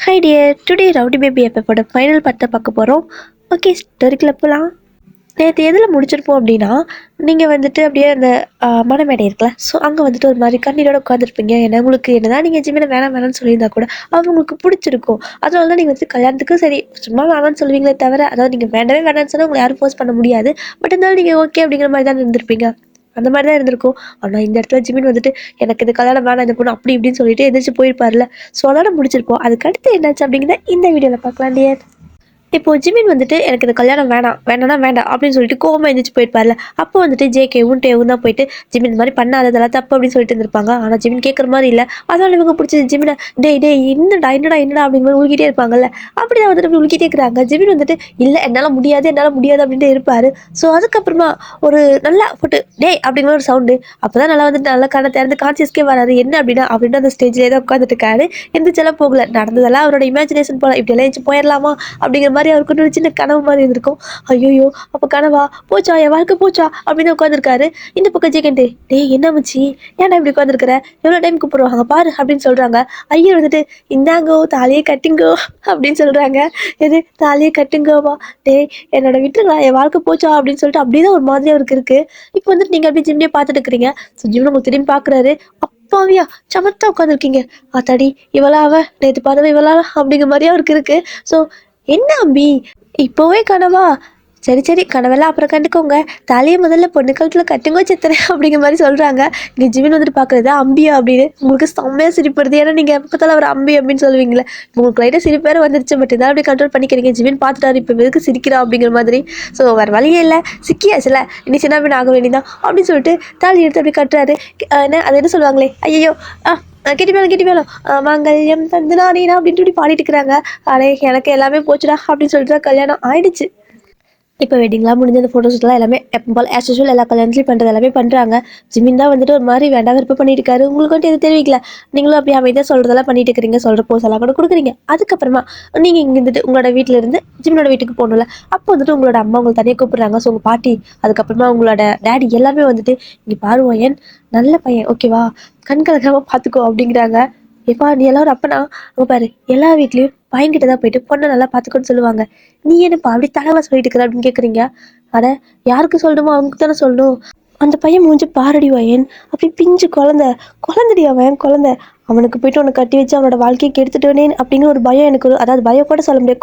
Hi dear, today rowdy baby எப்போட final பார்ட்டை பார்க்க போகிறோம். ஓகே, ஸ்டோரிக்குள்ள போகலாம். நேற்று எதில் முடிச்சிருப்போம் அப்படின்னா, நீங்கள் வந்துட்டு அப்படியே அந்த மணமேடை இருக்குல்ல, ஸோ அங்கே வந்துட்டு ஒரு மாதிரி கண்ணீரோட உட்காந்துருப்பீங்க. ஏன்னா உங்களுக்கு என்னதான் நீங்கள் ஜிம்மில் வேணாம் வேணாம்னு சொல்லியிருந்தா கூட அவங்களுக்கு பிடிச்சிருக்கும். அதனால தான் நீங்கள் வந்து கல்யாணத்துக்கு சரி சும்மா வேணாம்னு சொல்லுவீங்களே தவிர, அதாவது நீங்கள் வேண்டவே வேணாம்னு சொன்னால் உங்களை யாரும் ஃபோர்ஸ் பண்ண முடியாது. பட் இருந்தாலும் நீங்கள் ஓகே அப்படிங்கிற மாதிரி தான் இருந்திருப்பீங்க. அந்த மாதிரி தான் இருந்திருக்கும். ஆனால் இந்த இடத்துல ஜிமின் வந்துட்டு எனக்கு இது கல்யாணம் வேணாம், இந்த பொண்ணு அப்படி இப்படின்னு சொல்லிட்டு எந்திரிச்சு போயிருப்பார்ல. ஸோ அதோட முடிச்சிருப்போம். அதுக்கு அடுத்து என்னாச்சு அப்படிங்கிறத இந்த வீடியோவில் பார்க்கலாம் டியர். இப்போ ஜிமின் வந்துட்டு எனக்கு இந்த கல்யாணம் வேணாம் வேணாம்னா வேண்டாம் அப்படின்னு சொல்லிட்டு கோவமா எழுந்திரிச்சு போயிருப்பார்ல. அப்போ வந்துட்டு ஜேகேவும் டேவும் தான் போயிட்டு ஜிமின் இந்த மாதிரி பண்ணாததெல்லாம் தப்பு அப்படின்னு சொல்லிட்டு இருந்திருப்பாங்க. ஆனால் ஜிமின் கேட்குற மாதிரி இல்லை. அதனால இவங்க பிடிச்சது ஜிமினை டேய் என்னடா என்னடா என்னடா அப்படிங்கிற மாதிரி உள்கிட்டே இருப்பாங்கல்ல. அப்படிதான் வந்துட்டு அப்படி உள்கிட்டே இருக்கிறாங்க. ஜிமின் வந்துட்டு இல்லை என்னால் முடியாது அப்படின்ட்டு இருப்பாரு. ஸோ அதுக்கப்புறமா ஒரு நல்லா போட்டு டேய் அப்படிங்கிற ஒரு சவுண்டு. அப்போதான் நல்லா வந்துட்டு நல்லா கண்ணை திறந்து கான்சியஸ்கே வராது. என்ன அப்படின்னா அந்த ஸ்டேஜ்லேயே தான் உட்காந்துட்டு இருக்காரு. எந்திரிச்செல்லாம் போகல. நடந்ததெல்லாம் அவரோட இமேஜினேஷன் போல இப்படி எல்லாம் எழுந்து போயிடலாமா அப்படிங்கிற மாதிரி அவருக்கு ஒரு சின்ன கனவு மாதிரி இருந்திருக்கும். ஐயோ அப்போ கனவா போச்சா, என் வாழ்க்கை போச்சா அப்படின்னு உட்காந்துருக்காரு. இந்த பக்கம் ஜெகண்டு டேய் என்ன மச்சி ஏன்டா இப்படி உட்காந்துருக்கிற, எவ்வளோ டைம் கூப்பிடுவாங்க பாரு அப்படின்னு சொல்றாங்க. ஐயர் வந்துட்டு இந்தாங்கோ தாலியை கட்டுங்கோ அப்படின்னு சொல்றாங்க. எது தாலியை கட்டுங்கோவா, டேய் என்னோட விட்டுருங்களா, என் வாழ்க்கை போச்சா அப்படின்னு சொல்லிட்டு அப்படிதான் ஒரு மாதிரி அவருக்கு இருக்கு. இப்போ வந்துட்டு நீங்க அப்படியே ஜிம்லேயே பார்த்துட்டு இருக்கிறீங்க. ஸோ ஜிம் உங்களுக்கு திரும்பி பார்க்குறாரு. அப்பாவியா சமத்தா உட்காந்துருக்கீங்க. ஆத்தாடி இவளா அவ நேற்று பார்த்தவ இவளா அப்படிங்கிற மாதிரியே அவருக்கு இருக்கு. ஸோ என்ன அம்பி இப்போவே கனவா, சரி கனவெல்லாம் அப்புறம் கண்டுக்கோங்க, தலையை முதல்ல பொண்ணு கழுத்தில் கட்டுங்கோ சித்திரை அப்படிங்கிற மாதிரி சொல்கிறாங்க. இங்கே ஜிமின் வந்துட்டு பார்க்குறது அம்பியா அப்படின்னு உங்களுக்கு செம்மையாக சிரிப்படுது. ஏன்னா நீங்கள் எப்போ பார்த்தாலும் அவர் அம்பி அப்படின்னு சொல்லுவீங்களே, உங்களுக்கு லைட்டாக சிரிப்பு வேறு வந்துருச்சு. பட் இதான் அப்படி கண்ட்ரோல் பண்ணிக்கிறீங்க. ஜிமின் பார்த்துட்டாரு இப்போ எதுக்கு சிரிக்கிறா அப்படிங்கிற மாதிரி. ஸோ வேறு வழியே இல்லை, சிக்கியாச்சுல இனி சின்ன பின் ஆக வேண்டியதான் அப்படின்னு சொல்லிட்டு தாலி எடுத்து அப்படி கட்டுறாரு. என்ன அது என்ன சொல்லுவாங்களே, ஐயோ கெட்டி மேலும் மங்கல்யம் தந்து நானேனா அப்படின்ட்டு இப்படி பாடிட்டு இருக்கிறாங்க. அடே எனக்கு எல்லாமே போச்சுடா அப்படின்னு சொல்லிட்டு தான் கல்யாணம் ஆயிடுச்சு. இப்போ வெட்டிங்லாம் முடிஞ்ச அந்த ஃபோட்டோஸ்லாம் எல்லாமே எப்போ போல் ஆஸ் யூஷுவல் எல்லா கல்யாணத்துலையும் பண்ணுறது எல்லாமே பண்ணுறாங்க. ஜிமின் தான் வந்துட்டு ஒரு மாதிரி வேண்டாம் விருப்பம் பண்ணிட்டு இருக்காரு. உங்களுக்கு வந்துட்டு எது தெரிவிக்கல, நீங்களும் அப்படி அமைதியாக சொல்கிறதெல்லாம் பண்ணிட்டு இருக்கிறீங்க, சொல்கிற போஸ் எல்லாம் கூட கொடுக்குறீங்க. அதுக்கப்புறமா நீங்கள் இங்கே இருந்துட்டு உங்களோட வீட்டில் இருந்து ஜிமினோட வீட்டுக்கு போகணும்ல, அப்போ வந்துட்டு உங்களோட அம்மா உங்களை தனியாக கூப்பிட்றாங்க. ஸோ உங்கள் பாட்டி அதுக்கப்புறமா உங்களோட டேடி எல்லாமே வந்துட்டு இங்கே பாருவோம் ஏன் நல்ல பையன் ஓகேவா, கண் கலக்காமல் பார்த்துக்கோ அப்படிங்கிறாங்க. எப்பா நீ எல்லாரும் அப்பனா அங்கே பாரு எல்லா வீட்லேயும் பையன்கிட்ட தான் போயிட்டு பொண்ணை நல்லா பார்த்துக்கோன்னு சொல்லுவாங்க. நீ என்னப்பா அப்படி தகவலாக சொல்லிட்டு இருக்கிற அப்படின்னு கேட்குறீங்க. அட யாருக்கு சொல்லணுமோ அவங்களுக்கு தானே சொல்லணும். அந்த பையன் மூஞ்சி பாரடி வயன், அப்படி பிஞ்சு குழந்தடி அவன் குழந்தை. அவனுக்கு போயிட்டு உனக்கு கட்டி வச்சு அவனோட வாழ்க்கையை கெடுத்துட்டோனே அப்படிங்கிற ஒரு பயம் எனக்கு அதாவது பயம் கூட சொல்ல முடியாது,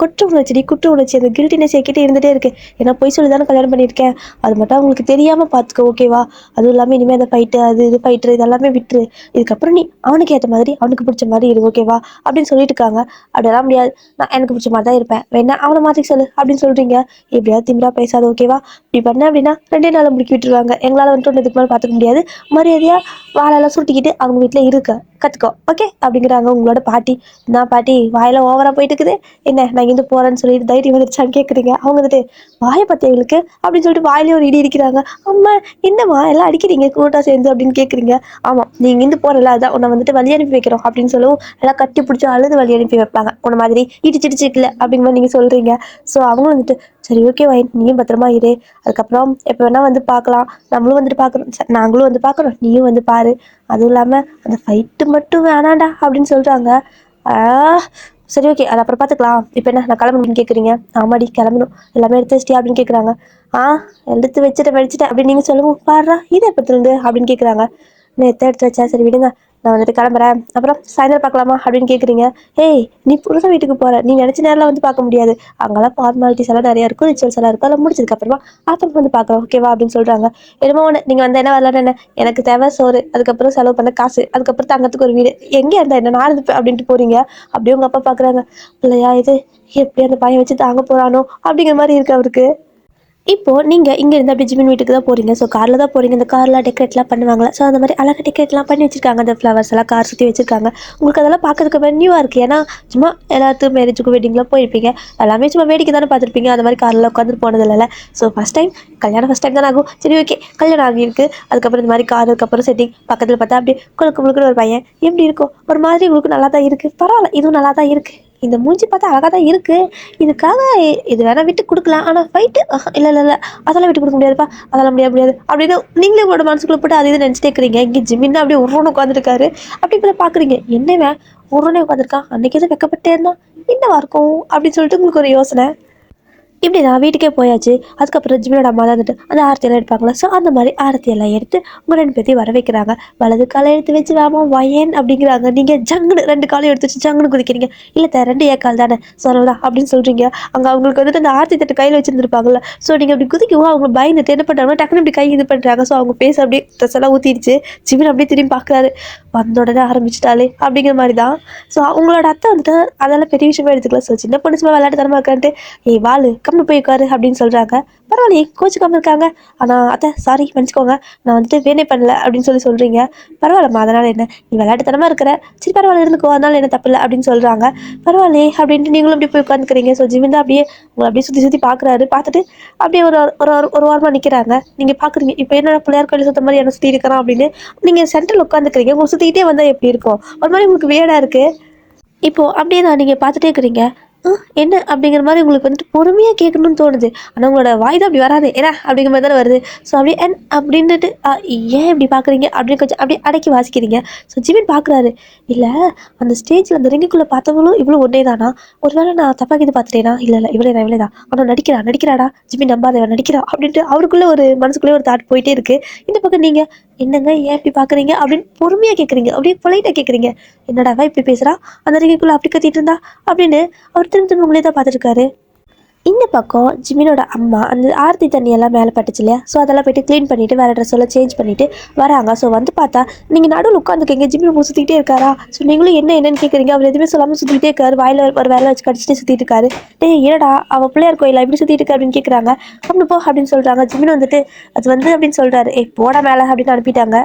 குற்ற உணர்ச்சி அந்த கில்ட்டினஸ் என்கிட்ட இருந்துகிட்டே இருக்கு. ஏன்னா பொய் சொல்லி தானே கல்யாணம் பண்ணியிருக்கேன், அது மட்டும் அவங்களுக்கு தெரியாமல் பார்த்துக்கோ ஓகேவா. அதுவும் இல்லாமல் இனிமேல் அந்த ஃபைட்டு அது இது ஃபைட்ரு இதெல்லாமே விட்டுரு. இதுக்கப்புறம் நீ அவனுக்கு ஏற்ற மாதிரி அவனுக்கு பிடிச்ச மாதிரி இரு ஓகேவா அப்படின்னு சொல்லிட்டு இருக்காங்க. அப்படியெல்லாம் முடியாது, நான் எனக்கு பிடிச்ச மாதிரி தான் இருப்பேன், வேணா அவனை மாற்றி சொல்லு அப்படின்னு சொல்கிறீங்க. எப்படியாவது திமிரா பேசாது ஓகேவா, இப்படி பண்ண அப்படின்னா 2 நாளில் முடிக்கி விட்டுருவாங்க. எங்களால் வந்துட்டு ஒன்று இதுக்கு மேலே பார்த்துக்க முடியாது, மரியாதையாக வாழெல்லாம் சுட்டிக்கிட்டு அவங்க வீட்டில் இருக்க கற்றுக்கோ ஓகே அப்படிங்கிறாங்க உங்களோட பாட்டி. நான் பாட்டி வாயில ஓவராக போயிட்டு இருக்குது, என்ன நான் இருந்து போகிறேன்னு சொல்லிட்டு தைரியம் வந்துருச்சான்னு கேட்குறீங்க. அவங்க வந்துட்டு வாயை பற்றி எங்களுக்கு அப்படின்னு சொல்லிட்டு வாயிலே ஒரு இடி அடிக்கிறாங்க. அம்மா என்னம்மா எல்லாம் அடிக்கிறீங்க கூட்டாக சேர்ந்து அப்படின்னு கேட்குறீங்க. ஆமாம் நீ இருந்து போகிறல, அதான் உன்னை வந்துட்டு வழி அனுப்பி வைக்கிறோம் அப்படின்னு சொல்லவும் எல்லாம் கட்டி பிடிச்சி அழுது வழி அனுப்பி வைப்பாங்க. உன்ன மாதிரி இடிச்சிடிச்சிக்கல அப்படிங்கிற மாதிரி நீங்கள் சொல்கிறீங்க. ஸோ அவங்களும் வந்துட்டு சரி ஓகே வாயின் நீயும் பத்திரமா இரு, அதுக்கப்புறம் எப்போ வேணால் வந்து பார்க்கலாம், நம்மளும் வந்துட்டு பார்க்குறோம், நாங்களும் வந்து பார்க்குறோம், நீயும் வந்து பாரு, அதுவும் இல்லாமல் அந்த ஃபைட்டு மட்டும் வேணாண்டா அப்படின்னு சொல்கிறாங்க. சரி ஓகே அது அப்புறம் பார்த்துக்கலாம், இப்போ என்ன நான் கிளம்பணும்னு கேட்குறீங்க. ஆமாடி கிளம்பணும், எல்லாமே எடுத்து வச்சிட்டியா அப்படின்னு கேட்குறாங்க. எடுத்து வச்சுட்டேன் அப்படின்னு நீங்கள் சொல்லுவோம். பாடுறா இது எப்போத்துலேருந்து அப்படின்னு கேட்குறாங்க. நேற்று எடுத்து வச்சா, சரி விடுங்க நான் வந்துட்டு கிளம்புறேன், அப்புறம் சாயந்தரம் பார்க்கலாமா அப்படின்னு கேட்குறீங்க. ஏய் நீ புதுசாக வீட்டுக்கு போகிற, நீ நினச்ச நேரம் வந்து பார்க்க முடியாது, அங்கெல்லாம் ஃபார்மாலிட்டிஸ் எல்லாம் நிறையா இருக்கும், ரிச்சுவல்ஸ் எல்லாம் இருக்கும், அதெல்லாம் முடிச்சதுக்கப்புறமா அப்புறம் வந்து பார்க்குறோம் ஓகேவா அப்படின்னு சொல்கிறாங்க. என்னமோ ஒன்று நீங்கள் வந்து என்ன வரலான்னு என்ன, எனக்கு தேவை சோறு, அதுக்கப்புறம் செலவு பண்ண காசு, அதுக்கப்புறம் தங்கத்துக்கு ஒரு வீடு, எங்கே இருந்தால் என்ன நான் அப்படின்ட்டு போகிறீங்க. அப்படியே உங்கள் அப்பா பார்க்குறாங்க, இல்லையா இது எப்படி அந்த பையன் வச்சு தாங்க போகிறானோ அப்படிங்கிற மாதிரி இருக்கு அவருக்கு. இப்போ நீங்கள் இங்கேருந்து அப்படி ஜிமின் வீட்டுக்கு தான் போகிறீங்க. ஸோ காரில் தான் போகிறீங்க. இந்த கார்லாம் டெக்கரேட்லாம் பண்ணுவாங்களா, ஸோ அந்த மாதிரி அழகாக டெக்கரேட்லாம் பண்ணி வச்சிருக்காங்க. அந்த ஃப்ளவர்ஸ் எல்லாம் கார் சுற்றி வச்சிருக்காங்க. உங்களுக்கு அதெல்லாம் பார்க்கறதுக்கு மாதிரி நியூவாக இருக்குது. ஏன்னா சும்மா எல்லாத்துக்கும் மேரேஜுக்கும் வெட்டிங்லாம் போயிருப்பீங்க, எல்லாமே சும்மா வேடிக்கை தானே பார்த்துருப்பீங்க, அந்த மாதிரி காரில் உட்காந்துட்டு போனது இல்லை. ஸோ ஃபஸ்ட் டைம் கல்யாணம் ஃபஸ்ட் டைம் தானே ஆகும். சரி ஓகே கல்யாணம் ஆகியிருக்கு, அதுக்கப்புறம் இந்த மாதிரி கார், அதுக்கப்புறம் செட்டிங் பக்கத்தில் பார்த்தா அப்படியே குழுக்கு முழுக்குன்னு ஒரு பையன் எப்படி இருக்கும், ஒரு மாதிரி உங்களுக்கு நல்லா தான் இருக்குது, பரவாயில்ல இதுவும் நல்லா தான் இருக்குது. இந்த மூஞ்சி பார்த்தா அழகாக தான் இருக்குது, இதுக்காக இது வேணால் விட்டு கொடுக்கலாம், ஆனால் ஃபைட்டு இல்லை இல்லை இல்லை அதெல்லாம் விட்டு கொடுக்க முடியாதுப்பா, அதெல்லாம் முடியாது முடியாது அப்படின்னு நீங்களே உங்களோட மனசுக்குள்ளே போட்டு அது இது நினச்சிட்டே இருக்கிறீங்க. இங்கே ஜிமின் தான் அப்படியே உருன்னு உட்காந்துருக்காரு. அப்படி இப்படி பார்க்குறீங்க, என்னவன் உருன்னே உட்காந்துருக்கான், அன்றைக்கி எதுவும் வெக்கப்பட்டே இருந்தான், என்னவா இருக்கும் அப்படின்னு சொல்லிட்டு உங்களுக்கு ஒரு யோசனை. இப்படி நான் வீட்டுக்கே போயாச்சு. அதுக்கப்புறம் ஜிமினோட அம்மா தான் வந்துட்டு அந்த ஆரத்தியெல்லாம் எடுப்பாங்களா, ஸோ அந்த மாதிரி ஆரத்தியெல்லாம் எடுத்து உங்கள் 2 பேர்த்தையும் வர வைக்கிறாங்க. வலது காலை எடுத்து வச்சு வாமா வயன் அப்படிங்கிறாங்க. நீங்கள் ஜங்குன்னு 2 காலையும் எடுத்து வச்சு ஜங்குன்னு குதிக்கிறீங்க. இல்லை 2 ஏக்கால் தானே சொல்லலாம் அப்படின்னு சொல்கிறீங்க. அங்கே அவங்களுக்கு வந்துட்டு அந்த ஆரத்தி தட்டு கையில் வச்சுருந்துருப்பாங்கல்ல, ஸோ நீங்கள் அப்படி குதிக்கவும் அவங்க பயந்துட்டு என்ன பண்ணுறாங்கன்னா டக்குன்னு இப்படி கை இது பண்ணுறாங்க. ஸோ அவங்க பேச அப்படியே ட்ரெஸ் எல்லாம் ஊற்றிடுச்சு. ஜிமின் அப்படியே திரும்பி பார்க்குறாரு, வந்த உடனே ஆரம்பிச்சிட்டாலே அப்படிங்கிற மாதிரி தான். ஸோ அவங்களோட அத்தை வந்துட்டு அதெல்லாம் பெரிய விஷயமா எடுத்துக்கலாம். ஸோ சின்ன பொண்ணு சும்மா விளையாட்டு தரமாக இருக்கான்ட்டு ஏய் வாழு கம்மி போய் உட்காரு அப்படின்னு சொல்கிறாங்க. பரவாயில்லையே கோச்சுக்காமல் இருக்காங்க. ஆனால் அத்தை சாரி மன்னிச்சுக்கோங்க, நான் வந்துட்டு வேணே பண்ணல அப்படின்னு சொல்கிறீங்க. பரவாயில்லம்மா அதனால் என்ன, நீ விளையாட்டுத்தனமாக இருக்கிற, சரி பரவாயில்ல இருந்துக்கோ, அதனால என்ன தப்பு இல்லை அப்படின்னு சொல்கிறாங்க. பரவாயில்லையே அப்படின்ட்டு நீங்களும் அப்படி போய் உட்காந்துக்கிறீங்க. ஸோ ஜிமின் தான் அப்படியே உங்களை அப்படியே சுற்றி சுற்றி பார்க்குறாரு. பார்த்துட்டு அப்படியே ஒரு ஒரு ஒரு வாரமாக நிற்கிறாங்க. நீங்கள் பார்க்குறீங்க இப்போ என்ன பிள்ளையார் கோயில் சுத்த மாதிரி என்ன சுற்றி இருக்கிறான் அப்படின்னு. நீங்கள் சென்டரில் உட்காந்துக்கிறீங்க, உங்களுக்கு சுற்றிக்கிட்டே வந்தால் எப்படி இருக்கும், ஒரு மாதிரி உங்களுக்கு வேடாக இருக்குது. இப்போது அப்படியே தான் நீங்கள் பார்த்துட்டே இருக்கிறீங்க. என்ன அப்படிங்கிற மாதிரி உங்களுக்கு வந்துட்டு பொறுமையாக கேட்கணும்னு தோணுது. ஆனால் உங்களோட வாய் தான் அப்படி வராது, ஏன்னா அப்படிங்கிற மாதிரி தானே வருது. ஸோ அப்படியே அப்படின்ட்டு ஏன் இப்படி பார்க்குறீங்க அப்படின்னு கொஞ்சம் அப்படியே அடக்கி வாசிக்கிறீங்க. ஸோ ஜிமின் பார்க்குறாரு, இல்லை அந்த ஸ்டேஜில் அந்த ரிங்குக்குள்ளே பார்த்தவங்களும் இவ்வளோ ஒன்றே தானா, ஒரு வேளை நான் தப்பாக இது பார்த்துட்டேனா, இல்லை இல்லை இவ்வளோ தான், ஆனால் நடிக்கிறாடா ஜிமின், நம்பாத நடிக்கிறா அப்படின்ட்டு அவருக்குள்ளே ஒரு மனசுக்குள்ளே ஒரு தாட் போயிட்டே இருக்குது. இந்த பக்கம் நீங்கள் என்னங்க ஏன் இப்படி பார்க்குறீங்க அப்படின்னு பொறுமையாக கேட்குறீங்க, அப்படியே பொலைட்டாக கேட்குறீங்க. என்னடாவா இப்படி பேசுகிறா, அந்த ரிங்குக்குள்ளே அப்படி கத்திட்டு இருந்தா அப்படின்னு அவர் திரும்ப உங்களே தான் பார்த்துருக்காரு. இந்த பக்கம் ஜிமினோட அம்மா அந்த ஆரத்தி தண்ணியெல்லாம் மேலே பட்டுச்சு இல்லையா, ஸோ அதெல்லாம் போய்ட்டு க்ளீன் பண்ணிவிட்டு வேறு ட்ரெஸ் எல்லாம் சேஞ்ச் பண்ணிவிட்டு வராங்க. ஸோ வந்து பார்த்தா நீங்கள் நடுவில் உட்காந்துக்கீங்க, ஜிமின் உங்களுக்கு சுற்றிக்கிட்டே இருக்காரா. ஸோ நீங்களும் என்னன்னு கேட்குறீங்க, அவர் எதுவுமே சொல்லாமல் சுற்றிக்கிட்டே இருக்காரு, வாயில் ஒரு வேலை வச்சு கடிச்சிட்டு சுற்றிட்டு இருக்காரு. ஏடா அவள் பிள்ளையார் கோயிலா இப்படி சுற்றிட்டு இருக்கா அப்படின்னு கேட்குறாங்க. அப்படின்னு போ அப்படின்னு சொல்கிறாங்க. ஜிமின் வந்துட்டு அது வந்து அப்படின்னு சொல்கிறாரு, போடா மேலே அப்படின்னு அனுப்பிட்டாங்க.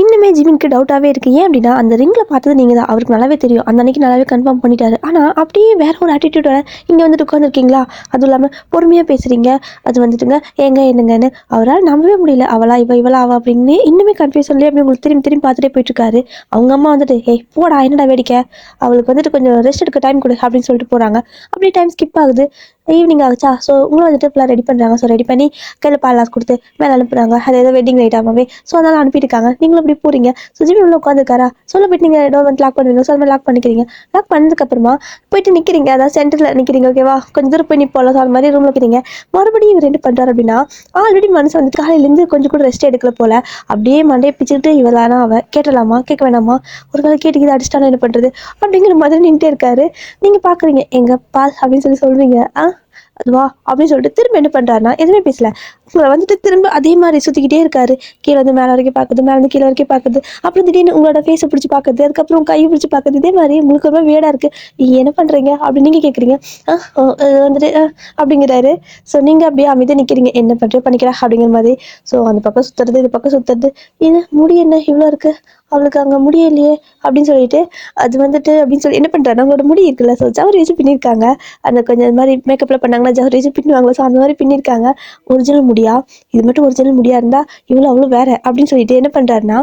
இன்னுமே ஜிமினுக்கு டவுட்டாகவே இருக்குது. ஏன் அப்படின்னா அந்த ரிங்கில் பார்த்தது நீங்கள் தான், அவருக்கு நல்லாவே தெரியும், அந்த அன்றைக்கி நல்லாவே கன்ஃபார்ம் பண்ணிட்டாரு. ஆனால் அப்படியே வேற ஒரு ஆட்டிடியூடோட இங்கே வந்துட்டு உட்காந்துருக்கீங்களா, அதுவும் இல்லாமல் பொறுமையாக பேசுகிறீங்க. அது வந்துட்டுங்க என்னங்கன்னு அவரால் நம்பவே முடியல. அவளா இவளா அவள் அப்படின்னு இன்னுமே கன்ஃபியூஷன்லேயே அப்படி உங்களுக்கு திரும்பி பார்த்துட்டே போயிட்டுருக்காரு. அவங்க அம்மா வந்துட்டு போடா என்னடா வேடிக்கை, அவளுக்கு வந்துட்டு கொஞ்சம் ரெஸ்ட் எடுக்க டைம் கொடு அப்படின்னு சொல்லிட்டு போகிறாங்க. அப்படியே டைம் ஸ்கிப் ஆகுது, ஈவினிங் ஆகுச்சா. ஸோ உங்களும் வந்துட்டு இப்போலாம் ரெடி பண்ணுறாங்க. ஸோ ரெடி பண்ணி கையில் பால் கொடுத்து மேலே அனுப்புகிறாங்க. அது ஏதோ வெட்டிங் நைட் ஆகவே, ஸோ அதனால் அனுப்பியிருக்காங்க. நீங்களும் அப்படி போகிறீங்க. ஸோ ஜிமின் உள்ள உட்காந்துருக்காரா, சொல்ல போய்ட்டு நீங்கள் டோர் வந்து லாக் பண்ணுவீங்க. ஸோ அது மாதிரி லாக் பண்ணிக்கிறீங்க. லாக் பண்ணதுக்கப்புறமா போயிட்டு நிற்கிறீங்க, அதாவது சென்டரில் நிற்கிறீங்க. ஓகேவா, கொஞ்சம் தூரம் போய் நிற்போம்ல, ஸோ அது மாதிரி ரூமில் இருக்கிறீங்க. மறுபடியும் இவர் என்ன பண்ணுறாரு அப்படின்னா, ஆல்ரெடி மனசு வந்துட்டு காலையிலேருந்து கொஞ்சம் கூட ரெஸ்ட் எடுக்கல போல், அப்படியே மண்டையை பிச்சுக்கிட்டு இவளானா அவள் கேட்டலாமா கேட்க வேணாமா, ஒரு வேலை கேட்டுக்கிது அடிச்சிட்டாலும் என்ன பண்ணுறது அப்படிங்கிற மாதிரி நின்றுட்டே இருக்காரு. நீங்கள் பார்க்குறீங்க, எங்கள் பால் அப்படின்னு சொல்கிறீங்க. அதுவா அப்படின்னு சொல்லிட்டு திரும்ப என்ன பண்ணுறாருனா எதுவுமே பேசல, உங்களை வந்துட்டு திரும்ப அதே மாதிரி சுற்றிக்கிட்டே இருக்காரு. கீழே வந்து மேலே வரைக்கும் பார்க்குது, மேலே வந்து கீழே வரைக்கும் பார்க்குது, அப்புறம் திடீர்னு உங்களோட ஃபேஸை பிடிச்சி பார்க்குது, அதுக்கப்புறம் கையை பிடிச்சி பார்க்குது. இதே மாதிரி உங்களுக்கு ரொம்ப வேடாக இருக்குது, நீங்கள் என்ன பண்ணுறீங்க அப்படின்னு நீங்கள் கேட்குறீங்க. வந்துட்டு அப்படிங்கிறாரு. ஸோ நீங்கள் அப்படியே அமைதியாக நிற்கிறீங்க, என்ன பண்ணுறேன் பண்ணிக்கிறா அப்படிங்கிற மாதிரி. ஸோ அந்த பக்கம் சுற்றுறது இந்த பக்கம் சுற்றுறது, இது முடி என்ன இவ்வளோ இருக்குது, அவளுக்கு அங்கே முடியலையே அப்படின்னு சொல்லிட்டு அது வந்துட்டு அப்படின்னு சொல்லி என்ன பண்ணுறாரு, அவங்களோட முடி இருக்குல்ல, ஸோ ஜவரி வச்சு பின்னிருக்காங்க. அந்த கொஞ்சம் இது மாதிரி மேக்கப்பில் பண்ணாங்கன்னா ஜவரி வச்சு பின்னுவாங்களா, ஸோ அந்த மாதிரி பின்னிருக்காங்க. ஒரிஜினல் முடியா, இது மட்டும் ஒரிஜினல் முடியா இருந்தால் இவ்வளோ அவ்வளோ வேற அப்படின்னு சொல்லிட்டு என்ன பண்ணுறாருன்னா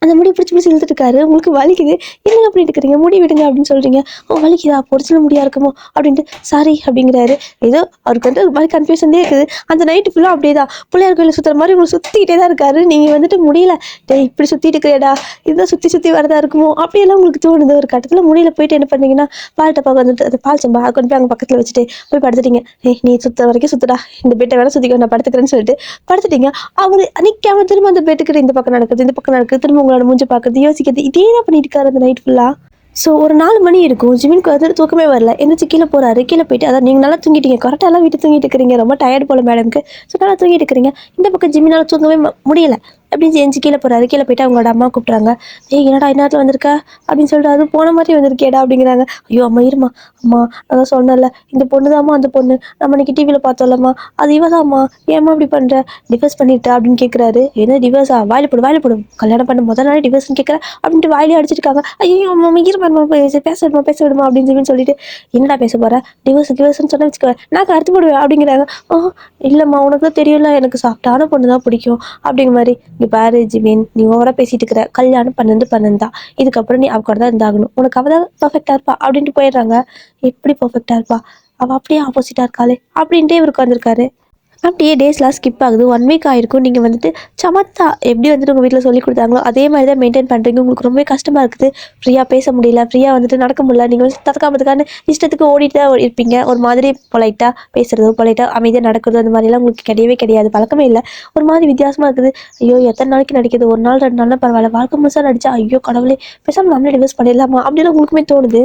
அந்த முடி பிடிச்சி இழுத்துட்டு இருக்காரு. உங்களுக்கு வலிக்குது, என்னங்க பண்ணிட்டு இருக்கிறீங்க, முடி விடுங்க அப்படின்னு சொல்கிறீங்க. வலிக்குதா, ஒரிஜினல் முடியா இருக்குமோ அப்படின்ட்டு சாரி அப்படிங்கிறாரு. ஏதோ அவருக்கு வந்து ஒரு மாதிரி கன்ஃபியூஷன்லேயே இருக்குது. அந்த நைட்டு ஃபுல்லாக அப்படியே தான் பிள்ளையார் கோயிலில் சுற்றுற மாதிரி உங்களுக்கு சுற்றிக்கிட்டே தான் இருக்காரு. நீங்கள் வந்துட்டு முடியல, இப்படி சுற்றிட்டு இருக்கிறேடா, இதுதான் சுற்றி வரதா இருக்குமோ அப்படியெல்லாம் உங்களுக்கு தோணுது. ஒரு கட்டத்தில் முடியல போயிட்டு என்ன பண்ணீங்கன்னா பால் டப்பா வந்துட்டு அந்த பால் சம்பா கொண்டு போய் அங்கே பக்கத்தில் வச்சுட்டு போய் படுத்துட்டீங்க. நீ சுற்ற வரைக்கும் சுற்றுடா, இந்த பெட்டை வேணா சுற்றிக்க, நான் படுத்துக்கிறேன்னு சொல்லிட்டு படுத்துட்டீங்க. அவர் நிற்காம திரும்ப அந்த பெட்டுக்கு இந்த பக்கம் நடக்குது திரும்ப உங்களோட மூஞ்சி பார்க்குறது, யோசிக்கிறது, இதே தான் பண்ணிட்டு இருக்காரு அந்த நைட் ஃபுல்லாக. ஸோ ஒரு 4 மணி இருக்கும். ஜிமினுக்கு வந்து தூக்கமே வரல. எந்திரிச்சு கீழே போகிறாரு. கீழே போயிட்டு அதான் நீங்கள் நல்லா தூங்கிட்டீங்க, கரெக்டாக வீட்டு தூங்கிட்டு இருக்கிறீங்க, ரொம்ப டயர்டு போல் மேடம்க்கு. ஸோ நல்லா தூங்கிட்டு இருக்கிறீங்க. இந்த பக்கம் ஜிமினால் தூங்கவே முடியல. அப்படின்னு செஞ்சு கீழே போகிறாரு. கீழே போயிட்டு அவங்களோட அம்மா கூப்பிட்றாங்க. என்னடா இந்நேரத்தில் வந்திருக்க அப்படின்னு சொல்லிட்டு, அது போன மாதிரி வந்திருக்கேடா அப்படிங்கிறாங்க. ஐயோ அம்மா இருமா, அம்மா அதான் சொன்னல, இந்த பொண்ணு தாம்மா அந்த பொண்ணு, நம்ம இன்னைக்கு டிவியில் பார்த்தோம்லம்மா, அது இவதாம்மா, ஏம்மா அப்படி பண்ணுற, டிவோர்ஸ் பண்ணிட்டா அப்படின்னு கேட்குறாரு. என்ன டிவோர்ஸா, வாயில போடும், கல்யாணம் பண்ண முதல் நாள் டிவோர்ஸ்ன்னு கேட்குற அப்படின்ட்டு வாயிலே அடிச்சிருக்காங்க. ஐயோ அம்மா இருமா, பேச விடுமா அப்படின்னு சொல்லிட்டு, என்னடா பேச போகிற, டிவோர்ஸ்ன்னு சொன்ன வச்சுக்க நான் கருத்து போடுவேன் அப்படிங்கிறாங்க. இல்லைம்மா உனக்கு தான் தெரியல, எனக்கு சாஃப்டான பொண்ணு தான் பிடிக்கும் அப்படிங்கிற மாதிரி. நீ பாரு ஜிமின், நீ ஓவரா பேசிட்டு இருக்கிற, கல்யாணம் பண்ணது தான், இதுக்கப்புறம் நீ அவ கூட தான் இருந்தாகணும், உனக்கு அவ தான் பர்ஃபெக்டா இருப்பா அப்படின்ட்டு போயிடுறாங்க. எப்படி பர்ஃபெக்டா இருப்பா, அவ அப்படியே ஆப்போசிட்டா இருக்காளே அப்படின்ட்டு இவருக்கு வந்திருக்காரு. அப்படியே டேஸ்லாம் ஸ்கிப் ஆகுது. 1 வீக் ஆயிருக்கும். நீங்க வந்துட்டு சமத்தா எப்படி வந்துட்டு உங்க வீட்ல சொல்லிக் குடுத்தாங்களோ, அதே மாரி தான் மெயின்டெயின் பண்றீங்க. உங்களுக்கு ரொம்பவே கஷ்டமா இருக்குது. ஃப்ரீயா பேச முடியல. ஃப்ரீயா வந்துட்டு நடக்க முடியல. நீங்க வந்து தத்தக்கா பத்தக்கான்னு இஷ்டத்துக்கு ஓடிட்டு தான் இருப்பீங்க. ஒரு மாதிரி பொலைட்டா பேசுறதோ, பொலைட்டா அமைதியா நடக்கிறதோ அந்த மாதிரிலாம் உங்களுக்கு கிடையவே கிடையாது. பழக்கமே இல்ல. ஒரு மாதிரி வித்தியாசமா இருக்குது. ஐயோ! எத்தன நாளைக்கு நடிக்கிறது? 1 நாள் 2 நாள்னா பரவால்ல. வாழ்க்கை முழுசா நடிச்சா, ஐயோ கடவுளே! பேசாம நம்மளே டிவோர்ஸ் பண்ணிடலாமா? அப்படிலாம் உங்களுக்குமே தோணுது.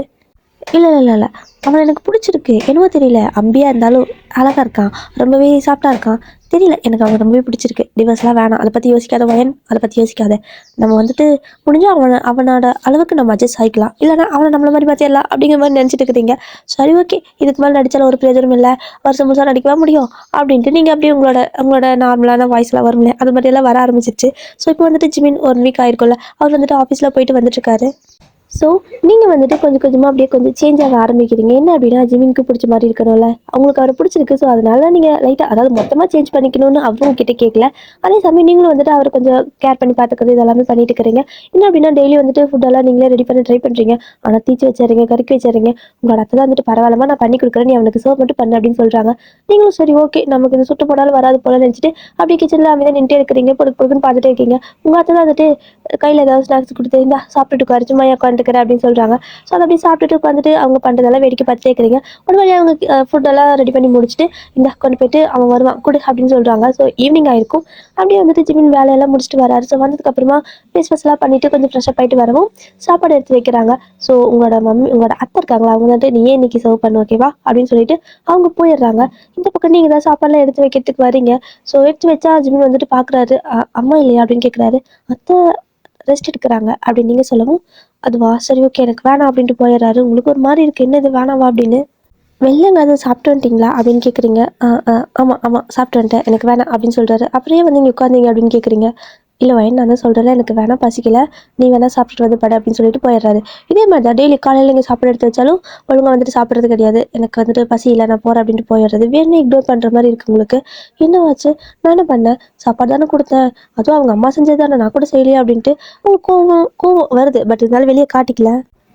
இல்ல. அவன எனக்கு புடிச்சிருக்கு. என்னவோ தெரியல. அம்பியா இருந்தாலும் அழகா இருக்கான். ரொம்பவே சாஃப்ட்டா இருக்கான். தெரியல. எனக்கு அவன ரொம்பவே பிடிச்சிருக்கு. டிவோர்ஸ்லாம் வேணாம். அத பத்தி யோசிக்காத வயன். அத பத்தி யோசிக்காத. நம்ம வந்துட்டு முடிஞ்சா அவனோட அளவுக்கு நம்ம அட்ஜஸ்ட் ஆயிக்கலாம். இல்லன்னா அவன நம்மள மாரி மாத்திரலாம் அப்படிங்கிற மாரி நெனச்சுட்டு இருக்கிறீங்க. சரி ஓகே. இதுக்கு மேல நடிச்சாலும் ஒரு பிரயோஜனமும் இல்ல. வருஷம் முழுசா நடிக்கவா முடியும்? அப்படின்ட்டு நீங்க அப்படியே உங்களோட உங்களோட நார்மலான வாய்ஸ்லாம் வரும்ல. அது மாரியெல்லாம் வர ஆரம்பிச்சிருச்சு. ஸோ இப்போ வந்துட்டு ஜிமின் 1 வீக் ஆயிருக்கும்ல. அவர் வந்துட்டு ஆஃபீஸ்ல போயிட்டு வந்துட்டுருக்காரு. ஸோ, நீங்க வந்துட்டு கொஞ்சம் கொஞ்சமா அப்படியே கொஞ்சம் சேஞ்ச் ஆக ஆரம்பிக்கிறீங்க. என்ன அப்படின்னா, ஜிமின்க்கு புடிச்ச மாரி இருக்கணும்ல. அவங்களுக்கு அவர புடிச்சிருக்கு. ஸோ, அதனால நீங்க லைட்டா அதாவது மொத்தமா சேஞ்ச் பண்ணிக்கணும்னு அவரும் உங்ககிட்ட கேட்கல. அதே சமயம் நீங்களும் வந்துட்டு அவர கொஞ்சம் கேர் பண்ணி பார்த்துக்கிறது இது எல்லாமே பண்ணிட்டு இருக்கிறீங்க. என்ன அப்படின்னா, டெய்லி வந்துட்டு ஃபுட் எல்லாம் நீங்களே ரெடி பண்ண ட்ரை பண்றீங்க. ஆனா தீச்சு வச்சுர்றீங்க, கருக்கி வச்சுர்றீங்க. உங்களோட அத்தை தான் வந்துட்டு பரவாயில்லம்மா நான் பண்ணி குடுக்குறேன். நீ அவனுக்கு சர்வ் மட்டும் பண்ணு அப்படின்னு சொல்றாங்க. நீங்களும் சரி ஓகே. நமக்கு இது சுட்டு போட்டாலும் வராது போல நினைச்சுட்டு, அப்படியே கிச்சன்ல அமைதியா நின்னுட்டே இருக்கிறீங்க. பொறுக்கு பொறுக்குன்னு பார்த்துட்டே இருக்கீங்க. உங்க அத்தை தான் வந்துட்டு கையில ஏதாவது ஸ்நாக்ஸ் குடுத்து, இந்தா சாப்பிட்டுட்டு உட்காரு. சும்மா ஏன் உட்காந்துட்டுருக்கிற அப்படின்னு சொல்றாங்க. ஸோ, அத அப்படியே சாப்பிட்டுட்டு உட்காந்துட்டு அவங்க பண்றதெல்லாம் வேடிக்கை பார்த்துட்டே இருக்கிறீங்க. ஒரு வழியா அவங்க ஃபுட் எல்லாம் ரெடி பண்ணி முடிச்சுட்டு, இந்தா கொண்டு போயிட்டு அவன் வருவான் குடு அப்படின்னு சொல்றாங்க. ஸோ, ஈவினிங் ஆயிருக்கும். அப்படியே வந்துட்டு ஜிமின் வேலையெல்லாம் முடிச்சுட்டு வராரு. ஸோ, வந்ததுக்கு அப்புறமா ஃபேஸ் வாஷ்லாம் பண்ணிட்டு கொஞ்சம் ஃப்ரெஷ் அப் ஆயிட்டு வரவும் சாப்பாடு எடுத்து வைக்கிறாங்க. ஸோ, உங்களோட அத்தை இருக்காங்களா, அவங்க வந்துட்டு நீயே இன்னைக்கு சர்வ் பண்ணு ஓகேவா அப்படின்னு சொல்லிட்டு அவங்க போயிடுறாங்க. இந்த பக்கம் நீங்க தான் சாப்பாடுலாம் எடுத்து வைக்கிறதுக்கு வரீங்க. ஸோ, எடுத்து வச்சா ஜிமின் வந்துட்டு பார்க்குறாரு. அம்மா இல்லையா அப்படின்னு கேட்குறாரு. அத்தை ரெஸ்ட் எடுக்குறாங்க அப்படின்னு நீங்க சொல்லவும், அதுவா சரி ஓகே எனக்கு வேணாம் அப்படின்ட்டு போயிடுறாரு. உங்களுக்கு ஒரு மாதிரி இருக்கு. என்னது வேணாவா அப்படின்னு. "வெளிலங்க எதுவும் சாப்பிட்டு வந்துட்டீங்களா?" அப்படின்னு கேட்குறீங்க. ஆமா சாப்பிட்டு வந்துட்டேன். எனக்கு வேணாம்" அப்படின்னு சொல்றாரு. "அப்புறம் ஏன் வந்து இங்க உட்காந்தீங்க?" அப்படின்னு கேட்குறீங்க. "இல்ல வயன் நான் தான் சொல்றேன்ல எனக்கு வேணாம் பசிக்கல. நீ வேணா சாப்பிட்டுட்டு வந்து படு" அப்படின்னு சொல்லிட்டு போயிடுறாரு. இதே மாதிரி தான் டெய்லி காலையில நீங்க சாப்பாடு எடுத்து வச்சாலும் ஒழுங்கா வந்துட்டு சாப்பிடுறது கிடையாது. "எனக்கு வந்துட்டு பசி இல்ல நான் போறேன்" அப்படின்ட்டு போயிடுறது. வேணும்னே இக்னோர் பண்ற மாதிரி இருக்கு உங்களுக்கு. "என்னவாச்சு? நான் என்ன பண்ணேன்? சாப்பாடு தானே குடுத்தேன். அதுவும் அவங்க அம்மா செஞ்சது தானே நான் கூட செய்யலையா?" அப்படின்ட்டு உங்களுக்கு கோவம் வருது. பட் இருந்தாலும் வெளிய காட்டிக்கல.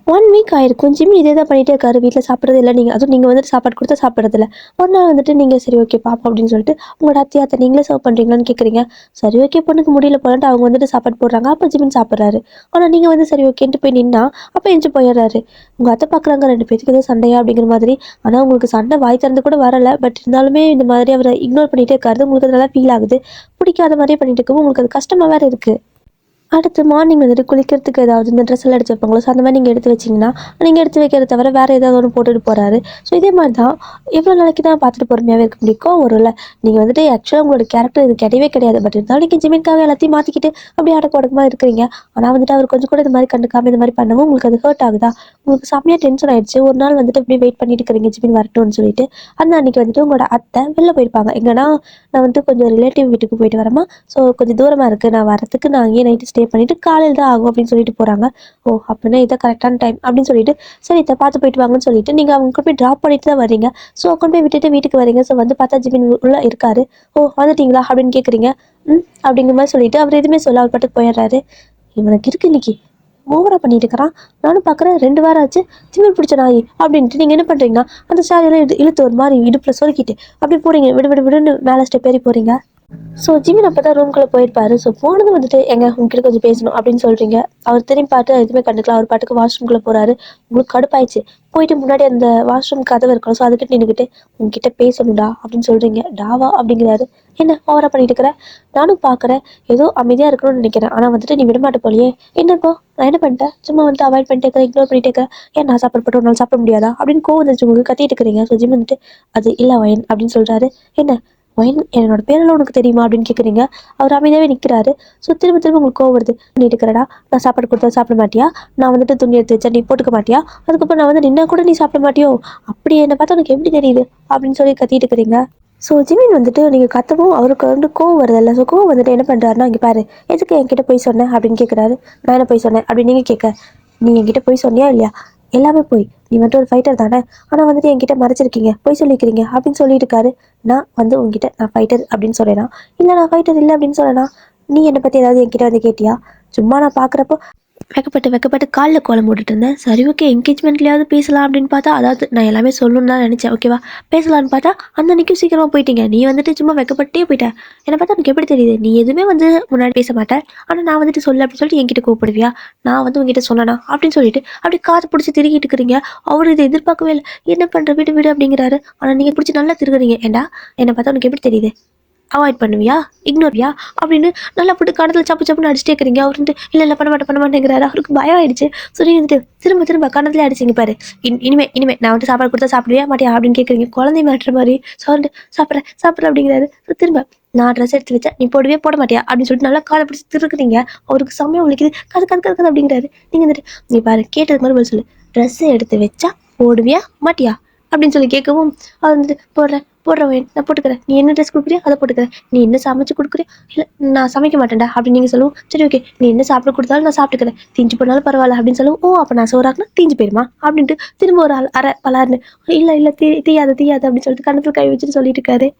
1 வீக் ஆயிருக்கும். ஜிம்மி இதே தான் பண்ணிட்டே இருக்காரு. வீட்ல சாப்பிடுறது இல்ல. அதுவும் நீங்க வந்துட்டு சாப்பாடு குடுத்தா சாப்பிடுறதில்ல. ஒரு நாள் வந்துட்டு நீங்க சரி ஓகே பாப்போம் அப்படின்னு சொல்லிட்டு, உங்களோட அத்தை நீங்களே சர்வ் பண்றீங்களான்னு கேட்குறீங்க. சரி ஓகே பொண்ணுக்கு முடியல போலன்ட்டு அவங்க வந்துட்டு சாப்பாடு போடுறாங்க. அப்ப ஜிமின் சாப்பிடுறாரு. ஆனா நீங்க வந்து சரி ஓகேன்ட்டு போய் நின்னா, அப்ப எந்திச்சு போயிடுறாரு. உங்க அத்தை பார்க்குறாங்க 2 பேத்துக்கு ஏதோ சண்டையா அப்படிங்கிற மாதிரி. ஆனா உங்களுக்கு சண்டை வாய் திறந்து கூட வரல. பட் இருந்தாலுமே இந்த மாதிரி அவர இக்னோர் பண்ணிட்டே இருக்காரு. உங்களுக்கு அது நல்லா ஃபீல் ஆகுது. பிடிக்காத மாதிரியே பண்ணிட்டு இருக்கவும் உங்களுக்கு அது கஷ்டமா வேற இருக்கு. அடுத்து மார்னிங் வந்துட்டு குளிக்கிறதுக்கு ஏதாவது இந்த ட்ரெஸ் எல்லாம் எடுத்து வைப்பாங்களோ, ஸோ அந்த மாதிரி நீங்கள் எடுத்து வச்சிங்கன்னா, நீங்கள் எடுத்து வைக்கிறத தவிர வேறு ஏதாவது ஒன்று போட்டுட்டு போகிறாரு. ஸோ இதே மாதிரி தான் எவ்வளோ நாளைக்கு தான் பார்த்துட்டு பொறுமையாகவே இருக்க முடியும்? கோவம் வரும்ல. நீங்கள் வந்துட்டு ஆக்சுவலாக உங்களோட கேரக்டர் இது கிடையவே கிடையாது. பட் இருந்தாலும் நீங்கள் ஜிமின்காக எல்லாத்தையும் மாற்றிக்கிட்டு அப்படியே அடக்க ஒடுக்கமாக இருக்கிறீங்க. ஆனால் வந்துட்டு அவர் கொஞ்சம் கூட இது மாதிரி கண்டுக்காம இந்த மாதிரி பண்ணவும் உங்களுக்கு அது ஹர்ட் ஆகுதா? உங்களுக்கு செம்மையாக டென்ஷன் ஆயிடுச்சு. ஒரு நாள் வந்துட்டு அப்படியே வெயிட் பண்ணிட்டு இருக்கிறீங்க ஜிமின் வரட்டும்னு சொல்லிட்டு. அந்த அன்னைக்கு வந்துட்டு உங்களோட அத்தை வெளில போயிருப்பாங்க. எங்கன்னா நான் வந்துட்டு கொஞ்சம் ரிலேட்டிவ் வீட்டுக்கு போயிட்டு வரேம்மா. ஸோ கொஞ்சம் தூரமாக இருக்குது. நான் வரத்துக்கு நான் அங்கேயே நைட்டு ஸ்டே பண்ணிட்டு காலையில் தான் ஆகும் அப்படின்னு சொல்லிட்டு போகிறாங்க. ஓ அப்படின்னா இதான் கரெக்டான டைம் அப்படின்னு சொல்லிட்டு சரி இதை பார்த்து போயிட்டு வாங்கன்னு சொல்லிட்டு நீங்கள் அவங்க கொண்டு போய் ட்ராப் பண்ணிட்டு தான் வரீங்க. ஸோ கொண்டு போய் விட்டுட்டு வீட்டுக்கு வரீங்க. ஸோ வந்து பார்த்தா ஜிமின் உள்ள இருக்காரு. ஓ வந்துட்டீங்களா அப்படின்னு கேட்குறீங்க. அப்படிங்கிற மாதிரி சொல்லிட்டு அவர் எதுவுமே சொல்ல அவர் பாட்டுக்கு போயிடுறாரு. இவனுக்கு இருக்கு இன்னைக்கு ஓவரா பண்ணிட்டு இருக்கிறான். நானும் பார்க்குறேன் 2 வாரம் ஆச்சு திமிர் பிடிச்ச நாய் அப்படின்ட்டு நீங்கள் என்ன பண்ணுறீங்கன்னா அந்த சாரியெல்லாம் இழுத்து ஒரு மாதிரி இடுப்பில் சொருக்கிட்டு அப்படி போறீங்க. விடு விடு விடுன்னு மேலே ஸ்டெப் ஏறி போறீங்க. ஸோ ஜிமின் அப்போ தான் ரூம்குள்ளே போயிருப்பாரு. ஸோ போனது வந்துட்டு எங்க உங்ககிட்ட கொஞ்சம் பேசணும் அப்படின்னு சொல்கிறீங்க. அவர் திரும்பி பார்த்து எதுவுமே கண்டுக்கலாம். அவர் பாட்டுக்கு வாஷ்ரூம்குள்ளே போகிறாரு. உங்களுக்கு கடுப்பாயிடுச்சு. போயிட்டு முன்னாடி அந்த வாஷ்ரூம் கதவு இருக்கணும். ஸோ அதுக்கிட்ட நின்றுக்கிட்டு உங்ககிட்ட பேசணும்டா அப்படின்னு சொல்கிறீங்க. டாவா அப்படிங்கிறாரு. என்ன ஓவரா பண்ணிட்டு இருக்கிற? நானும் பார்க்குறேன் ஏதோ அமைதியாக இருக்கணும்னு நினைக்கிறேன். ஆனால் வந்துட்டு நீ விடமாட்ட போலியே. என்னப்போ நான் என்ன பண்ணிட்டேன்? சும்மா வந்துட்டு அவாய்ட் பண்ணிட்டே இருக்கிறேன், இக்னோர் பண்ணிட்டே இருக்கிறேன். ஏன் நான் சாப்பாடு போட்டு ஒரு நாள் சாப்பிட முடியாதா அப்படின்னு கோவம் வந்துச்சு உங்களுக்கு. கத்திட்டு இருக்கிறீங்க. ஸோ ஜிம் வந்துட்டு அது இல்லை வயன் அப்படின்னு சொல்கிறாரு. என்ன ஒயின் என்னோட பேரெல்லாம் உனக்கு தெரியுமா அப்படின்னு கேட்குறீங்க. அவர் அமைதியாகவே நிற்கிறாரு. ஸோ திரும்ப திரும்ப உங்களுக்கு கோவம் வருது. நீ இருக்கிறடா நான் சாப்பாடு கொடுத்தா சாப்பிட மாட்டியா? நான் வந்துட்டு துணி எடுத்து வச்சா நீ போட்டுக்க மாட்டியா? அதுக்கப்புறம் நான் வந்து நின்னா கூட நீ சாப்பிட மாட்டியோ? அப்படி என்னை பார்த்தா உனக்கு எப்படி தெரியுது அப்படின்னு சொல்லி கத்திட்டு இருக்கிறீங்க. ஸோ ஜிமின் வந்துட்டு நீங்கள் கத்தவும் அவருக்கு வந்து கோவம் வருதில்ல. ஸோ கோவம் வந்துட்டு என்ன பண்ணுறாருன்னா இங்கே பாரு எதுக்கு என்கிட்ட போய் சொன்னேன் அப்படின்னு கேட்குறாரு. நான் என்ன போய் சொன்னேன் அப்படின்னு நீங்கள் கேட்க நீ என்கிட்ட போய் சொன்னியா இல்லையா? எல்லாமே போய் நீ வந்துட்டு ஒரு ஃபைட்டர் தானே. ஆனால் வந்துட்டு என்கிட்ட மறைச்சிருக்கீங்க போய் சொல்லிக்கிறீங்க அப்படின்னு சொல்லிட்டு இருக்காரு. நான் வந்து உங்ககிட்ட நான் ஃபைட்டர் அப்படின்னு சொல்கிறேனா இல்லை நான் ஃபைட்டர் இல்லை அப்படின்னு சொல்கிறேனா? நீ என்னை பற்றி ஏதாவது என்கிட்ட வந்து கேட்டியா? சும்மா நான் பார்க்குறப்போ வெக்கப்பட்டு காலில் கோலம் போட்டுட்டு இருந்தேன். சரி ஓகே என்கேஜ்மெண்ட்லேயாவது பேசலாம் அப்படின்னு பார்த்தா, அதாவது நான் எல்லாமே சொல்லணும்னு தான் நினச்சேன். ஓகேவா, பேசலான்னு பார்த்தா அந்த அன்னைக்கும் சீக்கிரமாக போயிட்டீங்க. நீ வந்துட்டு சும்மா வெக்கப்பட்டே போயிட்ட. என்னை பார்த்தா எனக்கு எப்படி தெரியுது, நீ எதுவுமே வந்து முன்னாடி பேச மாட்டேன். ஆனால் நான் வந்துட்டு சொல்ல அப்படின்னு சொல்லிட்டு என்கிட்ட கூப்பிடுவியா? நான் வந்து உங்ககிட்ட சொன்னேனா அப்படின்னு சொல்லிட்டு அப்படி காதை பிடிச்சி திருகிட்டு இருக்கிறீங்க. அவர் இதை எதிர்பார்க்கவே இல்லை. என்ன பண்ணுற, விடு விடு அப்படிங்கிறாரு. ஆனால் நீங்கள் பிடிச்சி நல்லா திருகுறீங்க. ஏண்டா என்னை பார்த்தா உனக்கு எப்படி தெரியுது? அவாய்ட் பண்ணுவியா, இக்னோர்வியா அப்படின்னு நல்லா போட்டு கணத்தில் சப்பு சப்புன்னு அடிச்சுட்டே இருக்கிறீங்க. அவர் வந்துட்டு இல்லை பண்ண மாட்டேங்கிறாரு. அவருக்கு பயம் ஆயிடுச்சு. ஸோ நீங்கள் வந்துட்டு திரும்ப கணத்துல அடிச்சிங்க பாரு. இனிமே நான் வந்துட்டு சாப்பாடு கொடுத்தா சாப்பிடுவியா மாட்டியா அப்படின்னு கேட்குறீங்க. குழந்தை மாட்டுற மாதிரி. ஸோ வந்துட்டு சாப்பிட்றேன் அப்படிங்கிறாரு. ஸோ திரும்ப நான் ட்ரெஸ் எடுத்து வச்சா நீ போடவே போட மாட்டியா அப்படின்னு சொல்லிட்டு நல்லா காலை பிடிச்சி திருக்குறீங்க. அவருக்கு சமயம் உங்களுக்கு கது அப்படிங்கிறாரு. நீங்கள் வந்துட்டு நீ பாரு கேட்டது மாதிரி பதில் சொல்லு. ட்ரெஸ் எடுத்து வச்சா போடுவியா மாட்டியா அப்படின்னு சொல்லி கேட்கவும் அவர் வந்துட்டு போடுறேன் நான் போட்டுக்கிறேன். நீ என்ன ட்ரெஸ் கொடுக்குறியா அதை போட்டுக்கிறேன். நீ என்ன சமைச்சு கொடுக்குறியா? இல்லை நான் சமைக்க மாட்டேன்டா அப்படின்னு நீங்கள் சொல்லுவோம். சரி ஓகே நீ என்ன சாப்பிட கொடுத்தாலும் நான் சாப்பிட்டுக்கிறேன். தீஞ்சு போனாலும் பரவாயில்ல அப்படின்னு சொல்லுவோம். ஓ அப்போ நான் சோறாக்குனா தீஞ்சு போயிருமா அப்படின்ட்டு திரும்ப ஒரு அரை பலாருன்னு இல்லை தீயாது அப்படின்னு சொல்லிட்டு கண்ணத்தில் கை வச்சுட்டு சொல்லிட்டு இருக்காரு.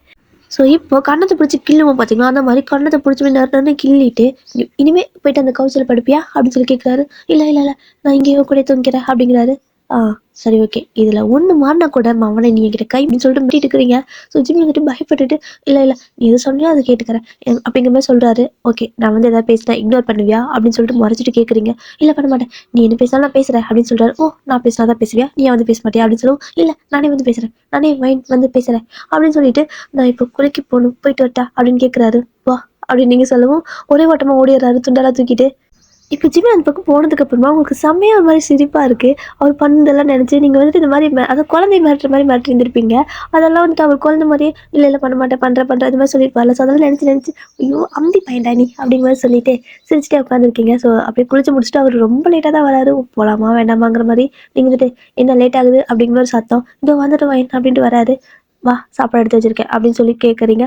ஸோ இப்போ கண்ணத்தை பிடிச்சி கிள்ளுவோம் பார்த்தீங்களா, அந்த மாதிரி கண்ணத்தை பிடிச்சி நேரம் கிள்ளிட்டு இனிமேல் போயிட்டு அந்த கவுச்சில் படுப்பியா அப்படின்னு சொல்லி கேட்குறாரு. இல்லை நான் இங்கேயோ கூட தூங்கிறேன் அப்படிங்கிறாரு. சரி ஓகே இதில் ஒன்று மாறினா கூட அவனை நீ என்கிட்ட கை அப்படின்னு சொல்லிட்டு மிட்டிட்டு இருக்கிறீங்க. ஸோ ஜிம்மி வந்துட்டு பயப்பட்டுட்டு இல்லை நீ எது சொன்னியோ அதை கேட்டுக்கிறேன் அப்படிங்கிற மாதிரி சொல்கிறாரு. ஓகே நான் வந்து எதாவது பேசினா இக்னோர் பண்ணுவியா அப்படின்னு சொல்லிட்டு முறைச்சிட்டு கேட்குறீங்க. இல்லை பண்ண மாட்டேன், நீ என்ன பேசினாலும் நான் பேசுகிறேன் அப்படின்னு சொல்கிறாரு. ஓ நான் பேசினா தான் பேசுவியா, நீ வந்து பேச மாட்டியா அப்படின்னு சொல்லுவோம். இல்லை நானே வந்து பேசுகிறேன், நானே மைண்ட் வந்து பேசுகிறேன் அப்படின்னு சொல்லிட்டு நான் இப்போ குளிக்க போகணும் போயிட்டு வரட்டா அப்படின்னு கேட்குறாரு. வா அப்படின்னு நீங்கள் சொல்லவும் ஒரே ஓட்டமாக ஓடிடுறாரு துண்டெல்லாம் தூக்கிட்டு. இப்போ ஜிம்மி அந்த பக்கம் போனதுக்கு அப்புறமா உங்களுக்கு செம்மையாக ஒரு மாதிரி சிரிப்பாக இருக்குது. அவர் பண்ணதெல்லாம் நினச்சி நீங்கள் வந்துட்டு இந்த மாதிரி அதை குழந்தை மிரட்டுற மாதிரி மிரட்டிருந்துருப்பீங்க. அதெல்லாம் வந்துட்டு அவர் குழந்தை மாதிரியே இல்லை பண்ண மாட்டேன் பண்ணுறேன் இது மாதிரி சொல்லியிருப்பார்ல. ஸோ அதெல்லாம் நினச்சி ஐயோ அம்பி பையன்டா நீ அப்படிங்கிற மாதிரி சொல்லிட்டு சிரிச்சிட்டே உட்காந்துருக்கீங்க. ஸோ அப்படியே குளிச்சு முடிச்சுட்டு அவர் ரொம்ப லேட்டாக தான் வராரு. போகலாமா வேண்டாமாங்கிற மாதிரி. நீங்கள் வந்துட்டு என்ன லேட் ஆகுது அப்படிங்கிற மாதிரி சத்தம் இதோ வந்துட்டு வாயின் அப்படின்ட்டு வராரு. வா சாப்பாடு எடுத்து வச்சிருக்கேன் அப்படின்னு சொல்லி கேட்குறீங்க.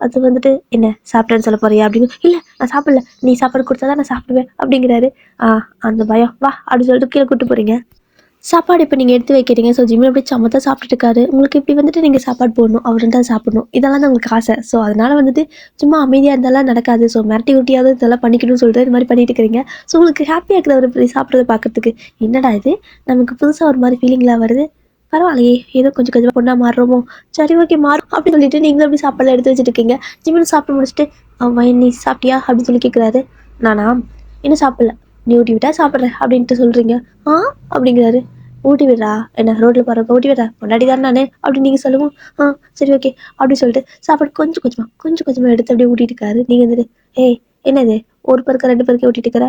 அது வந்துட்டு என்ன சாப்பிட்டேன்னு சொல்ல போறியா அப்படின்னு. இல்லை நான் சாப்பிடல, நீ சாப்பாடு கொடுத்தா தான் நான் சாப்பிடுவேன் அப்படிங்கிறாரு. அந்த பயம் வா அப்படின்னு சொல்லிட்டு கீழே கூப்பிட்டு போறீங்க. சாப்பாடு இப்போ நீங்கள் எடுத்து வைக்கிறீங்க. ஸோ ஜிம்மி அப்படியே சமத்தாக சாப்பிட்டுட்டு இருக்காரு. உங்களுக்கு இப்படி வந்துட்டு நீங்கள் சாப்பாடு போடணும், அவர் தான் சாப்பிடணும், இதெல்லாம் தான் உங்களுக்கு ஆசை. ஸோ அதனால வந்துட்டு சும்மா அமைதியாக இருந்தாலும் நடக்காது. ஸோ மிரட்டி ஊட்டியாவது இதெல்லாம் பண்ணிக்கணும்னு சொல்லிட்டு இது மாதிரி பண்ணிட்டு இருக்கிறீங்க. ஸோ உங்களுக்கு ஹாப்பியாக இருக்குது அவர் இப்படி சாப்பிட்றத பார்க்கறதுக்கு. என்னடா இது நமக்கு புதுசாக ஒரு மாதிரி ஃபீலிங்லாம் வருது, பரவாயில்லையே ஏதோ கொஞ்சம் பொண்ணா மாறுறோமோ, சரி ஓகே மாறும் அப்படின்னு சொல்லிட்டு நீங்களும் அப்படி சாப்பாடுலாம் எடுத்து வச்சுட்டு இருக்கீங்க. ஜிம்மின் சாப்பிட்டு முடிச்சுட்டு அவன் நீ சாப்பிட்டியா அப்படின்னு சொல்லி கேட்குறாரு. நானா இன்னும் சாப்பிடல, நீ ஊட்டி விட்டா சாப்பிட்றேன் அப்படின்ட்டு சொல்கிறீங்க. அப்படிங்கிறாரு. ஊட்டி விடுறா என்ன, ரோட்டில் போகிறப்ப ஊட்டி விடுறா பொண்டாடி தான் நான் அப்படின்னு நீங்கள் சொல்லுவோம். சரி ஓகே அப்படின்னு சொல்லிட்டு சாப்பாடு கொஞ்சமாக எடுத்து அப்படியே ஊட்டிட்டு இருக்காரு. நீங்கள் வந்துட்டு ஏய் என்னது ஒரு பருக்க 2 பருக்க ஊட்டிட்டு இருக்கிற,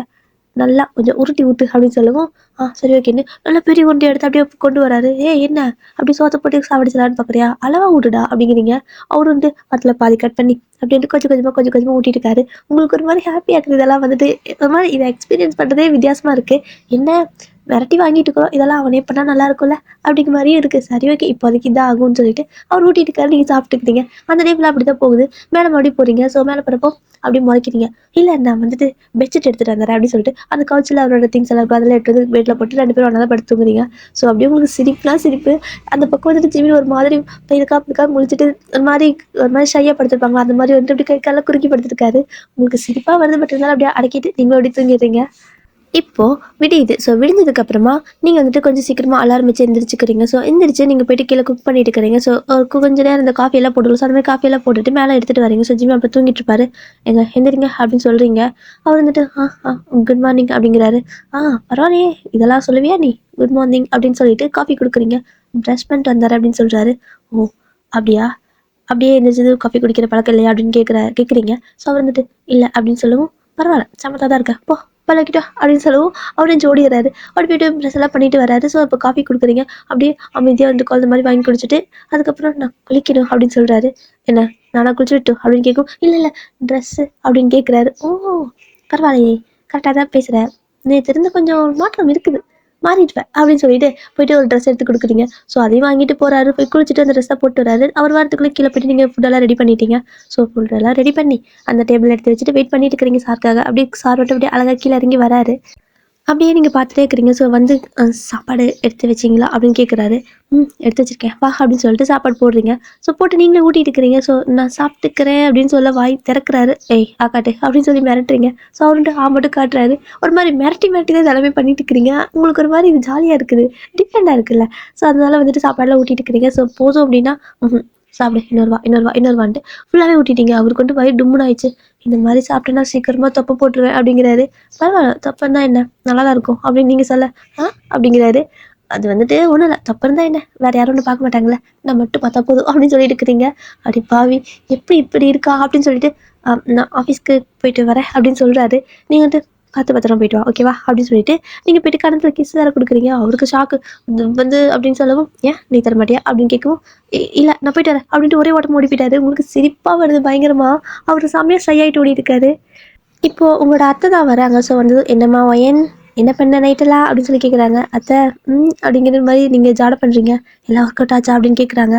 நல்லா கொஞ்சம் உருட்டி விட்டு அப்படின்னு சொல்லுவோம். சரி ஓகேன்னு நல்லா பெரிய உருட்டி எடுத்து அப்படியே கொண்டு வராரு. என்ன அப்படி சோத்தை போட்டு சாப்பிடுச்சலான்னு பார்க்குறியா, அளவா விட்டுடா அப்படிங்கிறீங்க. அவரு வந்து அதில் பாதி கட் பண்ணி அப்படின்ட்டு கொஞ்சம் கொஞ்சமாக ஊட்டிட்டு இருக்காரு. உங்களுக்கு ஒரு மாதிரி ஹாப்பியாக இருக்குது. இதெல்லாம் வந்துட்டு ஒரு மாதிரி இதை எக்ஸ்பீரியன்ஸ் பண்ணுறதே வித்தியாசமாக இருக்குது. என்ன விரட்டி வாங்கிட்டு இருக்கிறோம், இதெல்லாம் அவனே பண்ணால் நல்லா இருக்கும்ல அப்படிங்கிற மாதிரியும் இருக்குது. சரி ஓகே இப்போதைக்கு இதான் ஆகும்னு சொல்லிட்டு அவர் ஊட்டிட்டு இருக்காரு. நீங்கள் சாப்பிட்டுக்கிட்டீங்க. அந்த டைமில் அப்படி தான் போகுது. மேலே மறுபடியும் போகிறீங்க. ஸோ மேலே போகிறப்போ அப்படி முறைக்கிறீங்க. இல்லை நான் வந்துட்டு பெட்ஷீட் எடுத்துகிட்டு வந்துடுறேன் அப்படின்னு சொல்லிட்டு அந்த கவுச்சில் அவரோட திங்ஸ் எல்லாம் இருக்கும், அதெல்லாம் எடுத்து வந்து பெட்டில் போட்டு 2 பேரும் ஒன்றா தான் படுத்து தூங்குறீங்க. ஸோ அப்படியே உங்களுக்கு சிரிப்பு. அந்த பக்கம் வந்துட்டு ஜிம்மி ஒரு மாதிரி இதுக்காக முழிச்சிட்டு ஒரு மாதிரி ஷையாக படுத்துருப்பாங்க. அந்த மாதிரி வந்துட்டு அப்படி கை குறுக்கி படுத்துருக்காரு. உங்களுக்கு சிரிப்பாக வருது, பட் இருந்தாலும் அப்படியே அடக்கிட்டு நீங்களும் அப்படி தூங்கிடுறீங்க. இப்போது விடியுது. ஸோ விடிஞ்சதுக்கப்புறமா நீங்கள் வந்துட்டு கொஞ்சம் சீக்கிரமாக அலாரம் வச்சு எந்திரிச்சிக்கிறீங்க. ஸோ எந்திரிச்சு நீங்கள் போய்ட்டு கீழே குக் பண்ணிட்டு இருக்கிறீங்க. ஸோ கொஞ்சம் நேரம் இந்த காஃபியெல்லாம் போட்டுக்கலாம். ஸோ அந்த மாதிரி காஃபியெல்லாம் போட்டுட்டு மேலே எடுத்துகிட்டு வரீங்க. ஸோ ஜிம்மி அப்போ தூங்கிட்டு இருப்பாரு. எந்திரிங்க அப்படின்னு சொல்கிறீங்க. அவர் வந்துட்டு குட் மார்னிங் அப்படிங்கிறாரு. பரவாயில்லையே இதெல்லாம் சொல்லுவியா நீ, குட் மார்னிங் அப்படின்னு சொல்லிட்டு காஃபி கொடுக்குறீங்க. ப்ரஷ் பண்ணிட்டு வந்தார் அப்படின்னு சொல்கிறாரு. ஓ அப்படியா, அப்படியே எந்திரிச்சது காஃபி குடிக்கிற பழக்கம் இல்லையா அப்படின்னு கேட்குறீங்க. ஸோ அவர் வந்துட்டு இல்லை அப்படின்னு சொல்லவும் பரவாயில்ல சமத்தாக தான் இருக்கேன் போ பழகிட்டா அப்படின்னு சொல்லவும் அவர் ஓடிடுறாரு. அப்படி போய்ட்டு ப்ரெஸ் எல்லாம் பண்ணிட்டு வராரு. ஸோ இப்போ காஃபி கொடுக்குறீங்க. அப்படியே அமைதியாக வந்து குழந்த மாதிரி வாங்கி குடிச்சிட்டு அதுக்கப்புறம் நான் குளிக்கணும் அப்படின்னு சொல்கிறாரு. என்ன நானா குளிச்சு விட்டோம் அப்படின்னு கேட்கும். இல்லை ட்ரெஸ்ஸு அப்படின்னு கேட்குறாரு. ஓ பரவாயில்லையே கரெக்டாக தான் பேசுகிறேன், நேற்று இருந்து கொஞ்சம் மாற்றம் இருக்குது, மாறிடுவேன் அப்படின்னு சொல்லிட்டு போயிட்டு ஒரு ட்ரெஸ் எடுத்து கொடுக்குறீங்க. ஸோ அதையும் வாங்கிட்டு போகிறாரு. போய் குளிச்சுட்டு அந்த ட்ரெஸ்ஸை போட்டு வராரு. அவர் வாரத்துக்குள்ளே கீழே போய்ட்டு நீங்கள் ஃபுட்டெல்லாம் ரெடி பண்ணிட்டீங்க. ஸோ ஃபுட்டெல்லாம் ரெடி பண்ணி அந்த டேபிள் எடுத்து வச்சுட்டு வெயிட் பண்ணிட்டு இருக்கிறீங்க சாருக்காக. அப்படியே சார் விட்டு அப்படியே அழகாக கீழே இறங்கி வராரு. அப்படியே நீங்கள் பார்த்துட்டே இருக்கிறீங்க. ஸோ வந்து சாப்பாடு எடுத்து வச்சிங்களா அப்படின்னு கேட்குறாரு. எடுத்து வச்சிருக்கேன் வா அப்படின்னு சொல்லிட்டு சாப்பாடு போடுறீங்க. ஸோ போட்டு நீங்களே ஊட்டிட்டு இருக்கிறீங்க. ஸோ நான் சாப்பிட்டுக்கிறேன் அப்படின்னு சொல்ல வாய் திறக்கிறாரு. ஏய் காட்டு அப்படின்னு சொல்லி மிரட்டுறீங்க. ஸோ அவருன்ட்டு மட்டும் காட்டுறாரு. ஒரு மாதிரி மிரட்டி மிரட்டி தான் எல்லாமே பண்ணிட்டு இருக்கிறீங்க. உங்களுக்கு ஒரு மாதிரி இது ஜாலியாக இருக்குது, டிஃப்ரெண்டாக இருக்குல்ல. ஸோ அதனால வந்துட்டு சாப்பாடெல்லாம் ஊட்டிட்டு இருக்கிறீங்க. ஸோ போதும் அப்படின்னா சாப்பிடு இன்னொருவான்ட்டு ஃபுல்லாகவே ஊட்டிட்டீங்க. அவருக்கு வந்து வயிறு டும்முன்னு ஆயிடுச்சு. இந்த மாதிரி சாப்பிட்டேன்னா சீக்கிரமாக தொப்பை போட்டுருவேன் அப்படிங்கிறாரு. பரவாயில்ல தொப்பன்னா என்ன நல்லா தான் இருக்கும் அப்படின்னு நீங்கள் சொல்ல அப்படிங்கிறாரு. அது வந்துட்டு ஒன்றும் இல்லை, தப்பு இருந்தால் என்ன வேறு யாரும் ஒன்று பார்க்க மாட்டாங்களே, நான் மட்டும் பார்த்தா போதும் அப்படின்னு சொல்லிட்டு இருக்கிறீங்க. அப்படி பாவி எப்படி இப்படி இருக்கா அப்படின்னு சொல்லிட்டு நான் ஆஃபீஸ்க்கு போயிட்டு வரேன் அப்படின்னு சொல்கிறாரு. நீங்கள் வந்து பார்த்து பத்திரம் போயிட்டு வா ஓகேவா அப்படின்னு சொல்லிட்டு நீங்கள் போயிட்டு கணத்தில் கிஸ் வேறு கொடுக்குறீங்க. அவருக்கு ஷாக்கு வந்து அப்படின்னு சொல்லவும் ஏன் நீ தர மாட்டியா அப்படின்னு கேட்கவும் இல்லை நான் போயிட்டு வரேன் அப்படின்ட்டு ஒரே ஓட்டம் ஓடி போயிட்டாரு. உங்களுக்கு சிரிப்பாக வருது பயங்கரமாக. அவர் செம்மையாக ஷை ஆகிட்டு ஓடி இருக்காரு. இப்போது உங்களோட அத்தை தான் வராங்க. ஸோ வந்து என்னம்மா வயன் என்ன பண்ண நைட்டெல்லாம் அப்படின்னு சொல்லி கேட்குறாங்க. அத்தை அப்படிங்கிற மாதிரி நீங்கள் ஜாட பண்ணுறீங்க, எல்லாம் ஒர்க் அவுட் ஆச்சா அப்படின்னு கேட்குறாங்க.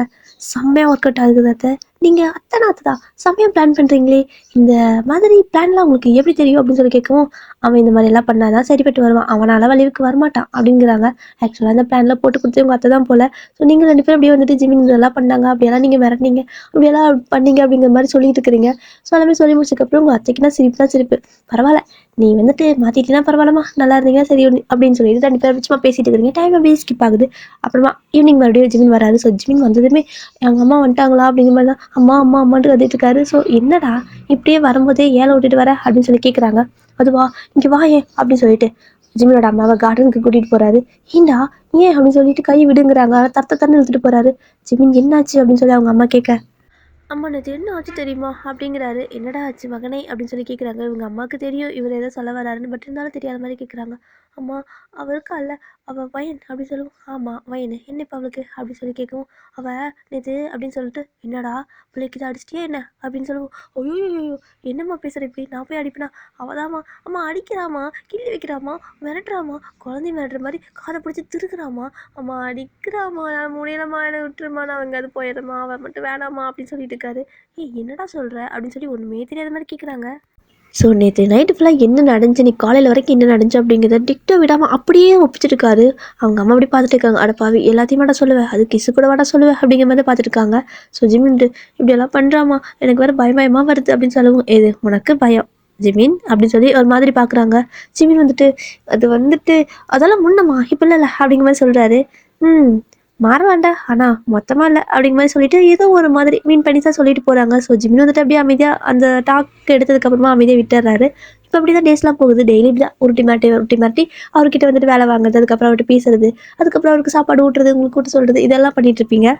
செம்மையாக ஒர்க் அவுட் ஆகுது அத்தை. நீங்கள் அத்தை தான் செம்மையாக பிளான் பண்ணுறீங்களே, இந்த மாதிரி பிளான்லாம் உங்களுக்கு எப்படி தெரியும் அப்படின்னு சொல்லி கேட்கவும் அவன் இந்த மாதிரிலாம் பண்ணாதான் சரிப்பட்டு வருவான், அவனால் வலிவுக்கு வரமாட்டான் அப்படிங்கிறாங்க. ஆக்சுவலாக அந்த பிளான்லாம் போட்டு கொடுத்து உங்கள் அத்தை தான் போல். ஸோ நீங்கள் 2 பேரும் அப்படியே வந்துட்டு ஜிம்மிங் இதெல்லாம் பண்ணாங்க, அப்படியெல்லாம் நீங்கள் மிரட்டினீங்க, அப்படியெல்லாம் பண்ணீங்க அப்படிங்கிற மாதிரி சொல்லிட்டு இருக்கிறீங்க. ஸோ எல்லாமே சொல்லி முடிச்சதுக்கப்புறம் உங்கள் அத்தைக்குன்னா சிரிப்பு தான் சிரிப்பு. பரவாயில்ல நீ வந்துட்டு மாற்றிட்டீங்கன்னா பரவாயில்லமா, நல்லா இருந்தீங்கன்னா சரி அப்படின்னு சொல்லிட்டு 2 பேர் சும்மா பேசிட்டு இருக்கிறீங்க. டைம் அப்படியே ஸ்கிப் ஆகுது. அப்புறமா ஈவினிங் மறுபடியும் ஜிமின் வராது. ஸோ ஜிமின் வந்ததுமே எங்கள் அம்மா வந்துட்டாங்களா அப்படிங்கிற மாதிரி தான் அம்மான்ட்டு வந்துட்டு இருக்காரு. ஸோ என்னடா இப்படியே வரும்போதே ஏழை விட்டுட்டு வர அப்படின்னு சொல்லி கேட்குறாங்க. அதுவா இங்கே வா ஏன் அப்படின்னு சொல்லிட்டு ஜிமினோட அம்மாவை கார்டனுக்கு கூட்டிகிட்டு போகிறாரு. ஏண்டா ஏன் அப்படின்னு சொல்லிட்டு கை விடுங்கிறாங்க. தரத்தை இழுத்துட்டு போகிறாரு. ஜிமின் என்னாச்சு அப்படின்னு சொல்லி அவங்க அம்மா கேட்க அம்மா நேற்று என்ன ஆச்சு தெரியுமா அப்படிங்கிறாரு. என்னடா ஆச்சு மகனே அப்படின்னு சொல்லி கேட்குறாங்க. இவங்க அம்மாவுக்கு தெரியும் இவர் ஏதோ சொல்ல வராருன்னு, பட் இருந்தாலும் தெரியாத மாதிரி கேட்குறாங்க. அம்மா அவருக்கா இல்லை அவள் வயன் அப்படின்னு சொல்லுவோம். ஆமாம் வயன் என்ன இப்போ அவளுக்கு அப்படின்னு சொல்லி கேட்கவும் அவள் நேற்று அப்படின்னு சொல்லிட்டு என்னடா பிள்ளைக்கு இதை அடிச்சிட்டியா என்ன அப்படின்னு சொல்லுவோம். ஐயோ என்னம்மா பேசுகிற இப்படி, நான் போய் அடிப்பினா அவதாம்மா அம்மா அடிக்கிறாமா, கிள்ளி வைக்கிறாமா, மிரட்டுறாமா, குழந்தை மிரட்டுற மாதிரி காதை பிடிச்சி திருக்குறாமா, அம்மா அடிக்கிறாமா, நான் முடியலம்மா என்னை விட்டுருமா, நான் எங்கேயாவது போயிடுறேம்மா, அவன் மட்டும் வேணாமா அப்படின்னு சொல்லிட்டு இருக்காரு. என்னடா சொல்கிற அப்படின்னு சொல்லி ஒன்றுமே தெரியாத மாதிரி கேட்குறாங்க. ஸோ நேற்று நைட்டு ஃபுல்லாக என்ன நடந்துச்சு, நீ காலையில் வரைக்கும் என்ன நடந்துச்சு அப்படிங்கிறத டிக்டோ விடாமல் அப்படியே ஒப்பிச்சிருக்காரு. அவங்க அம்மா அப்படி பார்த்துட்டு இருக்காங்க. அடப்பாவி எல்லாத்தையும் வாடா சொல்லுவேன், அது கிசு கூட வாடா சொல்லுவேன் அப்படிங்கிற மாதிரி பார்த்துட்டு இருக்காங்க. ஸோ ஜிமின் இப்படியெல்லாம் பண்ணுறாமா, எனக்கு வேறு பயமாக வருது அப்படின்னு சொல்லவும் எது உனக்கு பயம் ஜிமின் அப்படின்னு சொல்லி ஒரு மாதிரி பார்க்குறாங்க. ஜிமின் வந்துட்டு அதெல்லாம் முன்னமா இப்போ இல்லை அப்படிங்கிற மாதிரி சொல்கிறாரு. மாற வேண்டாம் ஆனால் மொத்தமாக இல்லை அப்படிங்கிற மாதிரி சொல்லிட்டு ஏதோ ஒரு மாதிரி மீன் பண்ணி தான் சொல்லிட்டு போகிறாங்க. ஸோ ஜிமின் வந்துட்டு அப்படியே அமைதியாக அந்த டாக் எடுத்ததுக்கப்புறமா அமைதியாக விட்டுறாரு. இப்போ அப்படி தான் டேஸ்லாம் போகுது. டெய்லி இப்படி தான் உருட்டி மாட்டி அவர்கிட்ட வந்துட்டு வேலை வாங்குறது, அதுக்கப்புறம் அவர்கிட்ட பேசுறது, அதுக்கப்புறம் அவருக்கு சாப்பாடு ஊட்டுறது, உங்களுக்கு கூட்டு சொல்கிறது, இதெல்லாம் பண்ணிட்டு இருப்பீங்க.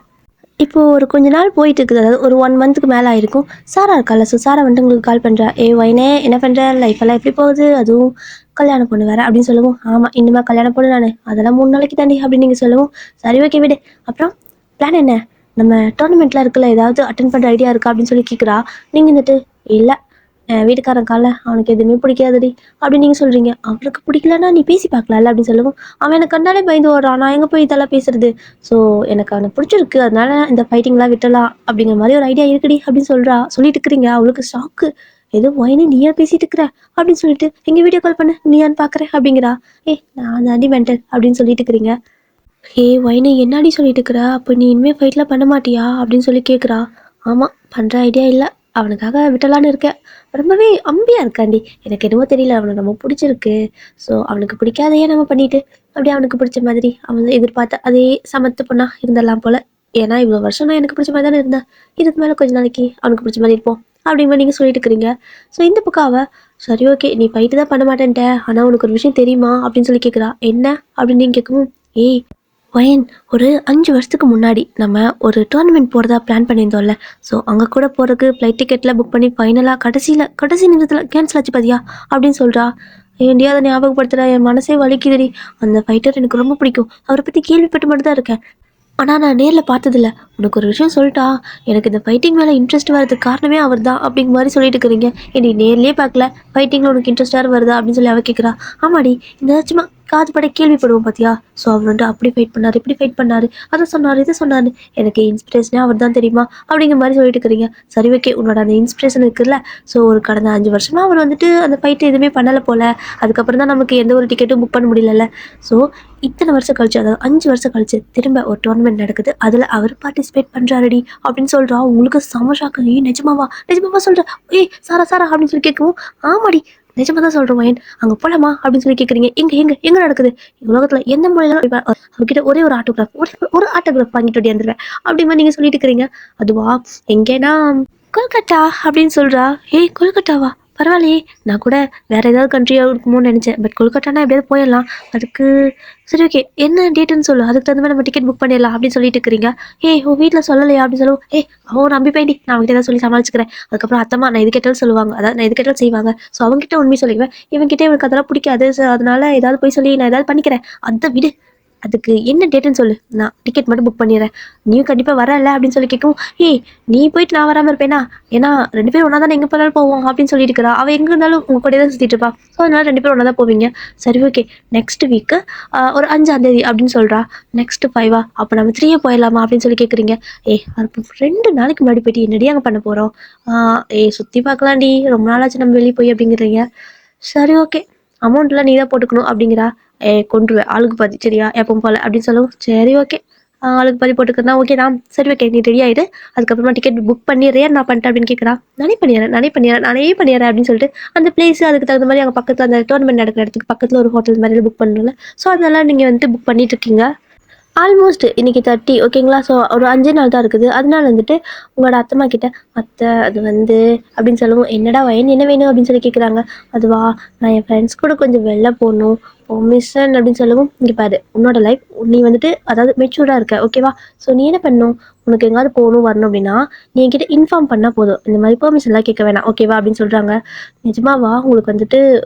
இப்போது ஒரு கொஞ்ச நாள் போயிட்டு இருக்குது, அதாவது ஒரு 1 மந்த்துக்கு மேலே ஆயிருக்கும். சாரா இருக்கால, ஸோ சாரா வந்துட்டு உங்களுக்கு கால் பண்ணுறா. வைனே என்ன பண்ணுற, லைஃபெல்லாம் எப்படி போகுது, அதுவும் கல்யாணம் பொண்ணு வேறு அப்படின்னு சொல்லவும் ஆமாம் இன்னுமா கல்யாணம் பொண்ணு நான், அதெல்லாம் 3 நாளைக்கு தாண்டி அப்படின்னு நீங்கள் சொல்லவும் சரி ஓகே விடு, அப்புறம் பிளான் என்ன, நம்ம டோர்னமெண்ட்லாம் இருக்குல்ல ஏதாவது அட்டன் பண்ணுற ஐடியா இருக்கா அப்படின்னு சொல்லி கேட்குறா. நீங்கள் வந்துட்டு இல்லை வீட்டுக்காரன் கால அவனுக்கு எதுவுமே பிடிக்காதடி அப்படின்னு நீங்கள் சொல்கிறீங்க. அவனுக்கு பிடிக்கலன்னா நீ பேசி பார்க்கலாம்ல அப்படின்னு சொல்லவும் அவன் எனக்கு கண்டாலே பயந்து ஓடுறான், நான் எங்கே போய் இதெல்லாம் பேசுறது, ஸோ எனக்கு அவனை பிடிச்சிருக்கு, அதனால இந்த ஃபைட்டிங்லாம் விட்டலாம் அப்படிங்கிற மாதிரி ஒரு ஐடியா இருக்குடி அப்படின்னு சொல்லிட்டு இருக்கிறீங்க. அவளுக்கு ஷாக்கு. ஏதோ ஒயினே நீயா பேசிட்டு இருக்கிற அப்படின்னு சொல்லிட்டு எங்கள் வீடியோ கால் பண்ண நீயான்னு பார்க்குறேன் அப்படிங்கிறா. நான் தாண்டி மென்டல் அப்படின்னு சொல்லிட்டு இருக்கிறீங்க. ஒயினே என்னாடி சொல்லிட்டு இருக்கிற, அப்போ நீ இனிமேல் ஃபைட்லாம் பண்ண மாட்டியா அப்படின்னு சொல்லி கேட்குறா. ஆமாம் பண்ணுற ஐடியா இல்லை, அவனுக்காக விட்டலான்னு இருக்கேன். ரொம்பவே அம்பியாக இருக்காண்டி, எனக்கு என்னமோ தெரியல அவனுக்கு நம்ம பிடிச்சிருக்கு. ஸோ அவனுக்கு பிடிக்காதையே நம்ம பண்ணிட்டு அப்படியே அவனுக்கு பிடிச்ச மாதிரி அவன் எதிர்பார்த்த அதே சமத்து பொண்ணா இருந்துடலாம் போல். ஏன்னா இவ்வளோ வருஷம் நான் எனக்கு பிடிச்ச மாதிரி தானே இருந்தேன், இதுக்கு மேலே கொஞ்ச நாளைக்கு அவனுக்கு பிடிச்ச மாதிரி இருப்போம் அப்படிங்கிற நீங்கள் சொல்லிட்டு இருக்கிறீங்க. ஸோ இந்த பக்கம் அவ சரி ஓகே நீ ஃபைட்டு தான் பண்ண மாட்டேன்ட்ட, ஆனால் உனக்கு ஒரு விஷயம் தெரியுமா அப்படின்னு சொல்லி கேட்குறா. என்ன அப்படின்னு நீங்கள் கேட்கவும் வயன் ஒரு 5 வருஷத்துக்கு முன்னாடி நம்ம ஒரு டோர்னமெண்ட் போகிறதா பிளான் பண்ணியிருந்தோம்ல, ஸோ அங்கே கூட போகிறதுக்கு ஃப்ளைட் டிக்கெட்டில் புக் பண்ணி ஃபைனலாக கடைசி நிமிஷத்தில் கேன்சல் ஆச்சு பார்த்தியா அப்படின்னு சொல்கிறா. ஏன்டியா அதை ஞாபகப்படுத்துகிறா, என் மனசே வலிக்குதுடி. அந்த ஃபைட்டர் எனக்கு ரொம்ப பிடிக்கும், அவரை பற்றி கேள்விப்பட்டு மட்டும் தான் இருக்கேன், ஆனால் நான் நேரில் பார்த்ததில்ல. உனக்கு ஒரு விஷயம் சொல்லிட்டா, எனக்கு இந்த ஃபைட்டிங் மேலே இன்ட்ரெஸ்ட் வரதுக்கு காரணமே அவர் தான் அப்படிங்கிற மாதிரி சொல்லிட்டு இருக்கிறீங்க. நீ நேர்லேயே பார்க்கல, ஃபைட்டிங்கில் உனக்கு இன்ட்ரெஸ்டாக வருதா அப்படின்னு சொல்லி அவ கேட்குறா. ஆமாடி, இந்த சும்மா காது பட கேள்விப்படுவோம் பார்த்தியா? ஸோ அவர் வந்துட்டு அப்படி ஃபைட் பண்ணார், இப்படி ஃபைட் பண்ணார், அதை சொன்னார், இதை சொன்னார், எனக்கு இன்ஸ்பிரேஷனே அவர் தான் தெரியுமா அப்படிங்கிற மாதிரி சொல்லிட்டு இருக்கிறீங்க. சரி ஓகே, உன்னோட அந்த இன்ஸ்பிரேஷன் இருக்குல்ல, ஸோ ஒரு கடந்த 5 வருஷமாக அவர் வந்துட்டு அந்த ஃபைட்டு எதுவுமே பண்ணலை போல், அதுக்கப்புறம் தான் நமக்கு எந்த ஒரு டிக்கெட்டும் புக் பண்ண முடியல. ஸோ இத்தனை வருஷம் கழிச்சு, அதாவது 5 வருஷம் கழிச்சு திரும்ப ஒரு டோர்னமெண்ட் நடக்குது, அதில் அவர் பார்ட்டிசிபேட் பண்ணுறாருடி அப்படின்னு சொல்கிறா. உங்களுக்கு செம ஷாக்கு. ஏய் நிஜமாவா, நிஜமாவா சொல்கிற? ஏய் சாரா சாரா அப்படின்னு சொல்லி கேட்கவும், ஆமாடி நிஜமா தான் சொல்கிறேன் வயன், அங்கே போலாமா அப்படின்னு சொல்லி கேட்குறீங்க. எங்கே நடக்குது? உலகத்தில் எந்த மூலையிலும் அவர்கிட்ட ஒரே ஒரு ஆட்டோகிராஃப், ஒரு ஆட்டோகிராஃப் வாங்கிட்டு வந்துடுவேன் அப்படிமா நீங்கள் சொல்லிட்டு இருக்கிறீங்க. அதுவா எங்கேனா கொல்கட்டா அப்படின்னு சொல்கிறா. ஏய் கொல்கட்டாவா, பரவாயில்லையே, நான் கூட வேற ஏதாவது கண்ட்ரியாக இருக்குமோன்னு நினச்சேன். பட் கொல்கட்டானா எப்படியாவது போயிடலாம். அதுக்கு சரி ஓகே, என்ன டேட்டுன்னு சொல்லு, அதுக்கு தகுந்த மாதிரி நம்ம டிக்கெட் புக் பண்ணிடலாம் அப்படின்னு சொல்லிட்டு இருக்கிறீங்க. ஏய் உன் வீட்டில் சொல்லலையா அப்படின்னு சொல்லுவோம். அவன் நம்பி போயிடி, நான் அவங்ககிட்ட ஏதாவது சொல்லி சமாளிச்சுக்கிறேன். அதுக்கப்புறம் அத்தம்மா நான் எது கேட்டாலும் சொல்லுவாங்க, அதாவது நான் எது கேட்டாலும் செய்வாங்க. ஸோ அவங்ககிட்ட உண்மை சொல்லிக்குவேன். இவங்ககிட்ட இவனுக்கு அதெல்லாம் பிடிக்காது, ஸோ அதனால ஏதாவது போய் சொல்லி நான் ஏதாவது பண்ணிக்கிறேன். அதை விடு, அதுக்கு என்ன டேட்டுன்னு சொல்லு, நான் டிக்கெட் மட்டும் புக் பண்ணிடுறேன். நீயும் கண்டிப்பாக வரல அப்படின்னு சொல்லி கேட்கவும், நீ போயிட்டு நான் வராமல் இருப்பேனா? ஏன்னா 2 பேரும் ஒன்றா தானே எங்கே போனாலும் போவோம் அப்படின்னு சொல்லிட்டு இருக்கிறா. அவள் எங்கே இருந்தாலும் உங்கள் கூட தான் சுற்றிட்டு இருப்பா. ஸோ அதனால 2 பேரும் ஒன்றா தான் போவீங்க. சரி ஓகே, நெக்ஸ்ட் வீக்கு ஒரு 5ஆம் தேதி அப்படின்னு சொல்கிறா. நெக்ஸ்ட் 5ஆ, அப்போ நம்ம 3 போயிடலாமா அப்படின்னு சொல்லி கேட்குறீங்க. அப்போ 2 நாளைக்கு முன்னாடி போயிட்டு என்னடி அங்கே பண்ண போகிறோம்? சுற்றி பார்க்கலாம்டி, ரொம்ப நாளாச்சு நம்ம வெளியே போய் அப்படிங்கிறீங்க. சரி ஓகே, அமௌண்ட்லாம் நீ தான் போட்டுக்கணும் அப்படிங்கிறா. கொண்டுருவேன் ஆளுக்கு பாதி, சரியா எப்பவும் போல அப்படின்னு சொல்லவும், சரி ஓகே ஆளுக்கு பாதி போட்டுக்கிறதா ஓகே தான். சரி ஓகே, நீ ரெடி ஆகிடு, அதுக்கப்புறமா டிக்கெட் புக் பண்ணிடுறேன் நான் பண்ணிட்டேன் அப்படின்னு கேட்குறா. நானே பண்ணிடுறேன் அப்படின்னு சொல்லிட்டு அந்த பிளேஸ் அதுக்கு தகுந்த மாதிரி அங்கே பக்கத்தில் அந்த டோர்னமெண்ட் நடக்கிற இடத்துக்கு பக்கத்தில் ஒரு ஹோட்டல் மாதிரி புக் பண்ணல. ஸோ அதெல்லாம் நீங்கள் வந்துட்டு புக் பண்ணிட்டு இருக்கீங்க. ஆல்மோஸ்ட் இன்னைக்கு 30 ஓகேங்களா. ஸோ ஒரு 5 நாள் தான் இருக்குது. அதனால வந்துட்டு உங்களோட அத்தம்மா கிட்ட, அத்தை அது வந்து அப்படின்னு சொல்லவும், என்னடா வயன் என்ன வேணும் அப்படின்னு சொல்லி கேட்குறாங்க. அதுவா, நான் என் ஃப்ரெண்ட்ஸ் கூட கொஞ்சம் வெளில போகணும் பெர்மிஷன் அப்படின்னு சொல்லவும், இங்கே பாரு உன்னோட லைஃப், நீ வந்துட்டு அதாவது மெச்சூர்டாக இருக்க ஓகேவா. ஸோ நீ என்ன பண்ணணும், உனக்கு எங்கேயாவது போகணும் வரணும் அப்படின்னா நீ என்கிட்ட இன்ஃபார்ம் பண்ணால் போதும், இந்த மாதிரி பெர்மிஷன்லாம் கேட்க வேணாம் ஓகேவா அப்படின்னு சொல்கிறாங்க. நிஜமாவா உங்களுக்கு வந்துட்டு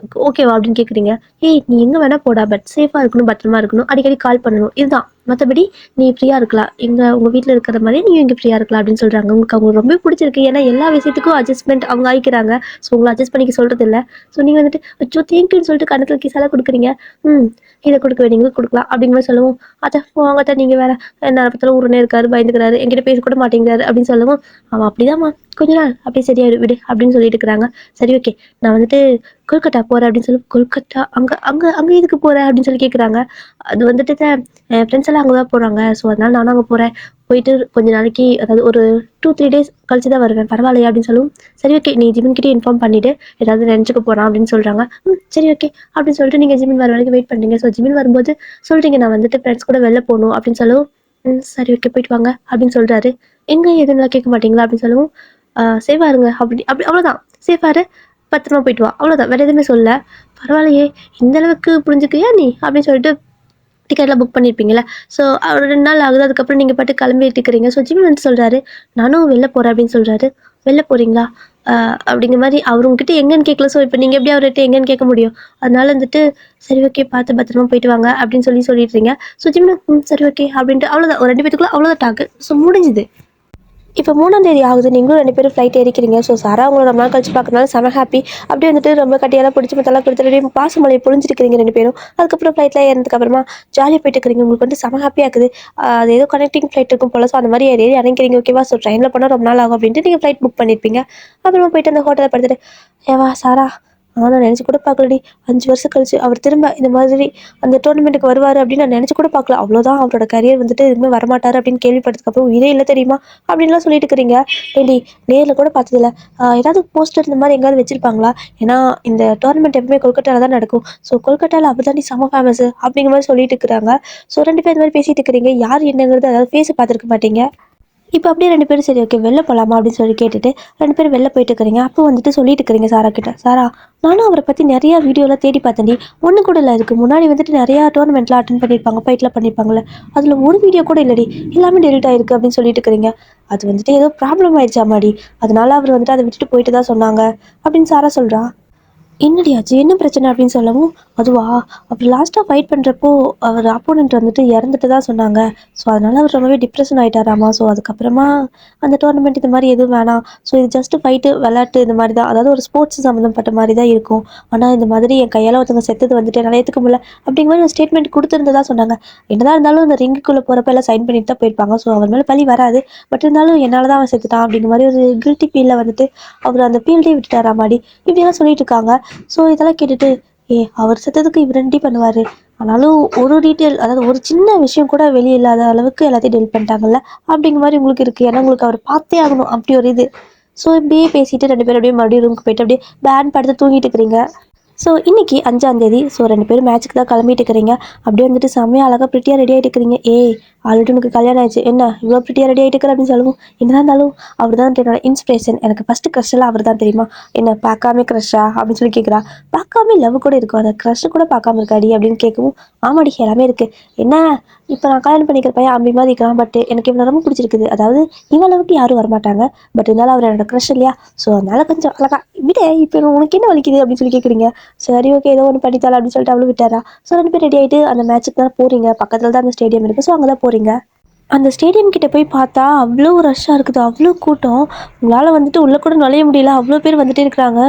ஓகேவா அப்படின்னு கேட்குறீங்க. நீ எங்கே வேணால் போடா, பட் சேஃபாக இருக்கணும், பத்திரமா இருக்கணும், அடிக்கடி கால் பண்ணணும், இதுதான். மற்றபடி நீ ஃப்ரீயாக இருக்கலாம், உங்கள் வீட்டில் இருக்கிற மாதிரி நீ இங்கே ஃப்ரீயாக இருக்கலாம் அப்படின்னு சொல்கிறாங்க. உங்களுக்கு அவங்க ரொம்ப பிடிச்சிருக்கு, ஏன்னா எல்லா விஷயத்துக்கும் அட்ஜஸ்ட்மெண்ட் அவங்க ஆகிக்கிறாங்க. ஸோ உங்களை அட்ஜஸ்ட் பண்ணிக்க சொல்கிறது இல்லை. ஸோ நீங்கள் வந்துட்டு அச்சோ தேங்க்யூன்னு சொல்லிட்டு கணக்கில் கிசாலாம் கொடுக்குறீங்க. இதை கொடுக்க வேண்டியவங்களுக்கு கொடுக்கலாம் அப்படிங்கிற மாதிரி சொல்லவும், அதை வாங்கத்த நீங்கள் வேற என்ன பத்திரம் ஊருனே இருக்காரு, பயந்துக்கிறாரு, என்கிட்ட பேச கூட மாட்டேங்கிறாரு அப்படின்னு சொல்லவும், அவன் அப்படிதாம்மா கொஞ்ச நாள் அப்படியே சரியாயிடு விடு அப்படின்னு சொல்லிட்டு இருக்கிறாங்க. சரி ஓகே, நான் வந்துட்டு கொல்கட்டா போகிறேன் அப்படின்னு சொல்லி, கொல்கட்டா அங்கே அங்கே அங்கே இதுக்கு போகிறேன் அப்படின்னு சொல்லி கேட்குறாங்க. அது வந்துட்டு என் ஃப்ரெண்ட்ஸ் எல்லாம் அங்கே தான் போகிறாங்க. ஸோ அதனால நானும் அங்கே போகிறேன், போயிட்டு கொஞ்ச நாளைக்கு அதாவது ஒரு 2-3 டேஸ் கழிச்சு தான் வருவேன், பரவாயில்லையா அப்படின்னு சொல்லுவோம். சரி ஓகே, நீ ஜிமின்கிட்டே இன்ஃபார்ம் பண்ணிவிட்டு ஏதாவது நினச்சிக்க போகிறான் அப்படின்னு சொல்கிறாங்க. சரி ஓகே அப்படின்னு சொல்லிட்டு நீங்கள் ஜிமின் வர வரைக்கும் வெயிட் பண்ணுறீங்க. ஸோ ஜிமின் வரும்போது சொல்கிறீங்க, நான் வந்துட்டு ஃப்ரெண்ட்ஸ் கூட வெளில போகணும் அப்படின்னு சொல்லவும், சரி ஓகே போயிட்டு வாங்க அப்படின்னு சொல்கிறாரு. எங்கே எதுனா கேட்க மாட்டீங்களா அப்படின்னு சொல்லவும், சேஃபாக இருங்க அப்படி அப்படி அவ்வளோதான், சேஃபாரு பத்திரமா போயிட்டு வா, அவ்வளோதான், வேறு எதுவுமே சொல்ல. பரவாயில்லையே இந்த அளவுக்கு புரிஞ்சுக்கிறியா நீ அப்படின்னு சொல்லிட்டு டிக்கெட்லாம் புக் பண்ணியிருப்பீங்களா. ஸோ ஒரு 2 நாள் ஆகுது, அதுக்கப்புறம் நீங்கள் பாட்டு கிளம்பிட்டு இருக்கிறீங்க. ஸோ ஜிம்மி வந்து சொல்கிறாரு, நானும் வெளில போகிறேன் அப்படின்னு சொல்கிறாரு. வெளில போகிறீங்களா அப்படிங்கிற மாதிரி அவர் உங்ககிட்ட எங்கேன்னு கேட்கல. ஸோ இப்போ நீங்கள் எப்படி அவர்கிட்ட எங்கேன்னு கேட்க முடியும். அதனால வந்துட்டு சரி ஓகே பார்த்து பத்திரமா போயிட்டு வாங்க அப்படின்னு சொல்லிடுறீங்க. ஸோ ஜிம்மி சரி ஓகே அப்படின்ட்டு அவ்வளோதான், ஒரு 2 பேத்துக்குள்ள அவ்வளோதான் டாக்கு. ஸோ முடிஞ்சுது. இப்போ 3ஆம் தேதி ஆகுது, நீங்களும் 2 பேரும் ஃப்ளைட் ஏறிக்கிறீங்க. ஸோ சாரா உங்களை ரொம்ப நாள் கழிச்சு பார்க்கறதுனால செம ஹாப்பி. அப்படியே வந்துட்டு ரொம்ப கட்டியெல்லாம் பிடிச்சி மற்றெல்லாம் கொடுத்துட்டு பாசமலையை பொழிஞ்சிருக்கிறீங்க 2 பேரும். அதுக்கப்புறம் ஃப்ளைட்டில் ஏறினதுக்கு அப்புறமா ஜாலியாக போயிட்டு இருக்கிறீங்க. உங்களுக்கு வந்து செம ஹாப்பியாக இருக்குது. அது ஏதோ கனெக்டிங் ஃப்ளைட் இருக்கும் போல. ஸோ அந்த மாதிரி ஏறி இறங்கிறீங்க ஓகேவா. ஸோ ட்ரெயினில் போனால் ரொம்ப நாள் ஆகும் அப்படின்ட்டு நீங்கள் ஃப்ளைட் புக் பண்ணியிருப்பீங்க. அப்புறமா போயிட்டு அந்த ஹோட்டலில் படுத்துட்டு, ஏவா சாரா நான் நினச்சி கூட பார்க்கலடி, 5 வருஷம் கழிச்சு அவர் திரும்ப இந்த மாதிரி அந்த டோர்னமெண்ட்டுக்கு வருவார் அப்படின்னு நான் நினச்சி கூட பார்க்கல. அவ்வளோதான், அவரோட கரியர் வந்துட்டு எதுவுமே வரமாட்டார் அப்படின்னு கேள்விப்பட்டதுக்கப்புறம் உயிரே இல்லை தெரியுமா அப்படின்லாம் சொல்லிட்டு இருக்கிறீங்க. ஏண்டி நேரில் கூட பார்த்ததில்ல, ஏதாவது போஸ்டர் இந்த மாதிரி எங்கேயாவது வச்சுருப்பாங்களா? ஏன்னா இந்த டோர்னமெண்ட் எப்பவுமே கொல்கட்டாவில் தான் நடக்கும். ஸோ கொல்கட்டாவில் அவர் தாண்டி செம ஃபேமஸ் அப்படிங்கிற மாதிரி சொல்லிட்டு இருக்கிறாங்க. ஸோ 2 பேர் இந்த மாதிரி பேசிகிட்டு இருக்கிறீங்க. யார் என்னங்கிறது அதாவது ஃபேஸை பார்த்துருக்க மாட்டீங்க. இப்போ அப்படியே 2 பேரும் சரி ஓகே வெளில போகலாமா அப்படின்னு சொல்லி கேட்டுட்டு 2 பேரும் வெளில போயிட்டு இருக்கிறீங்க. அப்போ வந்துட்டு சொல்லிட்டு இருக்கிறீங்க சாரா கிட்ட, சாரா நானும் அவரை பற்றி நிறையா வீடியோலாம் தேடி பார்த்தேன்டி, ஒன்று கூட இல்லை, இதுக்கு முன்னாடி வந்துட்டு நிறையா டோர்னமெண்ட்லாம் அட்டன் பண்ணியிருப்பாங்க, ஃபைட்லாம் பண்ணியிருப்பாங்களே, அதில் ஒரு வீடியோ கூட இல்லடி, எல்லாமே டெலிட் ஆயிருக்கு அப்படின்னு சொல்லிட்டு இருக்கிறீங்க. அது வந்துட்டு ஏதோ ப்ராப்ளம் ஆயிடுச்சாமாடி, அதனால அவர் வந்துட்டு அதை விட்டுட்டு போயிட்டு தான் சொன்னாங்க அப்படின்னு சாரா சொல்கிறா. என்னடி ஆச்சு என்ன பிரச்சனை அப்படின்னு சொல்லவும், அதுவா அவர் லாஸ்ட்டாக ஃபைட் பண்ணுறப்போ அவர் ஆப்போனண்ட் வந்துட்டு இறந்துட்டு தான் சொன்னாங்க. ஸோ அதனால அவர் ரொம்பவே டிப்ரெஷன் ஆகிட்டாராமா. ஸோ அதுக்கப்புறமா அந்த டோர்னமெண்ட் இந்த மாதிரி எதுவும் வேணாம். ஸோ இது ஜஸ்ட் ஃபைட்டு விளையாட்டு இந்த மாதிரி தான், அதாவது ஒரு ஸ்போர்ட்ஸ் சம்மந்தப்பட்ட மாதிரி தான் இருக்கும். ஆனால் இந்த மாதிரி என் கையால் ஒருத்தவங்க செத்தது வந்துட்டு என்னால் ஏற்றுக்க முடியல அப்படிங்கிற மாதிரி ஒரு ஸ்டேட்மெண்ட் கொடுத்துருந்ததா சொன்னாங்க. என்னதான் இருந்தாலும் அந்த ரிங்குக்குள்ளே போகிறப்ப எல்லாம் சைன் பண்ணிட்டு தான் போயிருப்பாங்க. ஸோ அவர் மேலே பழி வராது. பட் இருந்தாலும் என்னால் தான் அவன் செத்துட்டான் அப்படிங்கிற மாதிரி ஒரு கில்ட்டி ஃபீலில் வந்துட்டு அவர் அந்த ஃபீல்டே விட்டுட்டாராமாடி. இப்படியெல்லாம் சொல்லிட்டு இருக்காங்க. ஸோ இதெல்லாம் கேட்டுட்டு, அவர் செத்ததுக்கு இவர் ரெடி பண்ணுவார், ஆனாலும் ஒரு டீட்டெயில், அதாவது ஒரு சின்ன விஷயம் கூட வெளியே இல்லாத அளவுக்கு எல்லாத்தையும் டெலிட் பண்ணிட்டாங்கல்ல அப்படிங்கிற மாதிரி உங்களுக்கு இருக்குது. ஏன்னா உங்களுக்கு அவர் பார்த்தே ஆகணும் அப்படி ஒரு இது. ஸோ இப்படியே பேசிட்டு 2 பேரும் அப்படியே மறுபடியும் ரூமுக்கு போயிட்டு அப்படியே பேன் படுத்து தூங்கிட்டு இருக்கிறீங்க. ஸோ இன்னைக்கு 5ஆம் தேதி. ஸோ 2 பேரும் மேட்ச்சுக்கு தான் கிளம்பிட்டு இருக்கிறீங்க. அப்படியே வந்துட்டு செம்மையாக அழகாக ப்ரிட்டியாக ரெடி ஆகிட்டு இருக்கிறீங்க. ஆல்ரெடி உனக்கு கல்யாணம் ஆயிடுச்சு, என்ன இவ்வளோ ப்ரிட்டியாக ரெடி ஆகிட்டு இருக்கிற அப்படின்னு சொல்லவும், என்னதான் இருந்தாலும் அவர் தான் என்னோட இன்ஸ்பிரேஷன், எனக்கு ஃபஸ்ட்டு க்ரஷ் எல்லாம் அவர் தான் தெரியுமா, என்ன பார்க்காம க்ரஷ்ஷா அப்படின்னு சொல்லி கேட்குறா. பார்க்காம லவ் கூட இருக்கும், அந்த க்ரஷ் கூட பார்க்காம இருக்காடி அப்படின்னு கேட்கவும், ஆமாடி எல்லாமே இருக்குது. என்ன இப்போ நான் கல்யாணம் பண்ணிக்கிற பையன் அப்படி மாதிரி இருக்கிறான், பட் எனக்கு இவ்வளோ ரொம்ப பிடிச்சிருக்குது. அதாவது இவ்வளவுக்கு யாரும் வரமாட்டாங்க, பட் இருந்தாலும் அவர் என்னோட க்ரஷ் இல்லையா. ஸோ அதனால கொஞ்சம் அழகா விட, இப்போ உனக்கு என்ன வலிக்குது அப்படின்னு சொல்லி கேட்குறீங்க. சரி ஓகே ஏதோ ஒன்று பண்ணித்தாள் அப்படின்னு சொல்லிட்டு அவளும் விட்டாரா. ஸோ 2 பேர் ரெடி ஆகிட்டு அந்த மேட்ச்சுக்கு தான் போகிறீங்க. பக்கத்தில் தான் அந்த ஸ்டேடியம் இருக்குது. ஸோ அங்கே தான் போகிறீங்க. அந்த ஸ்டேடியம் கிட்ட போய் பார்த்தா அவ்வளோ ரஷ்ஷாக இருக்குது, அவ்வளோ கூட்டம். உங்களால் வந்துட்டு உள்ளே கூட நுழைய முடியல, அவ்வளோ பேர் வந்துட்டே இருக்கிறாங்க.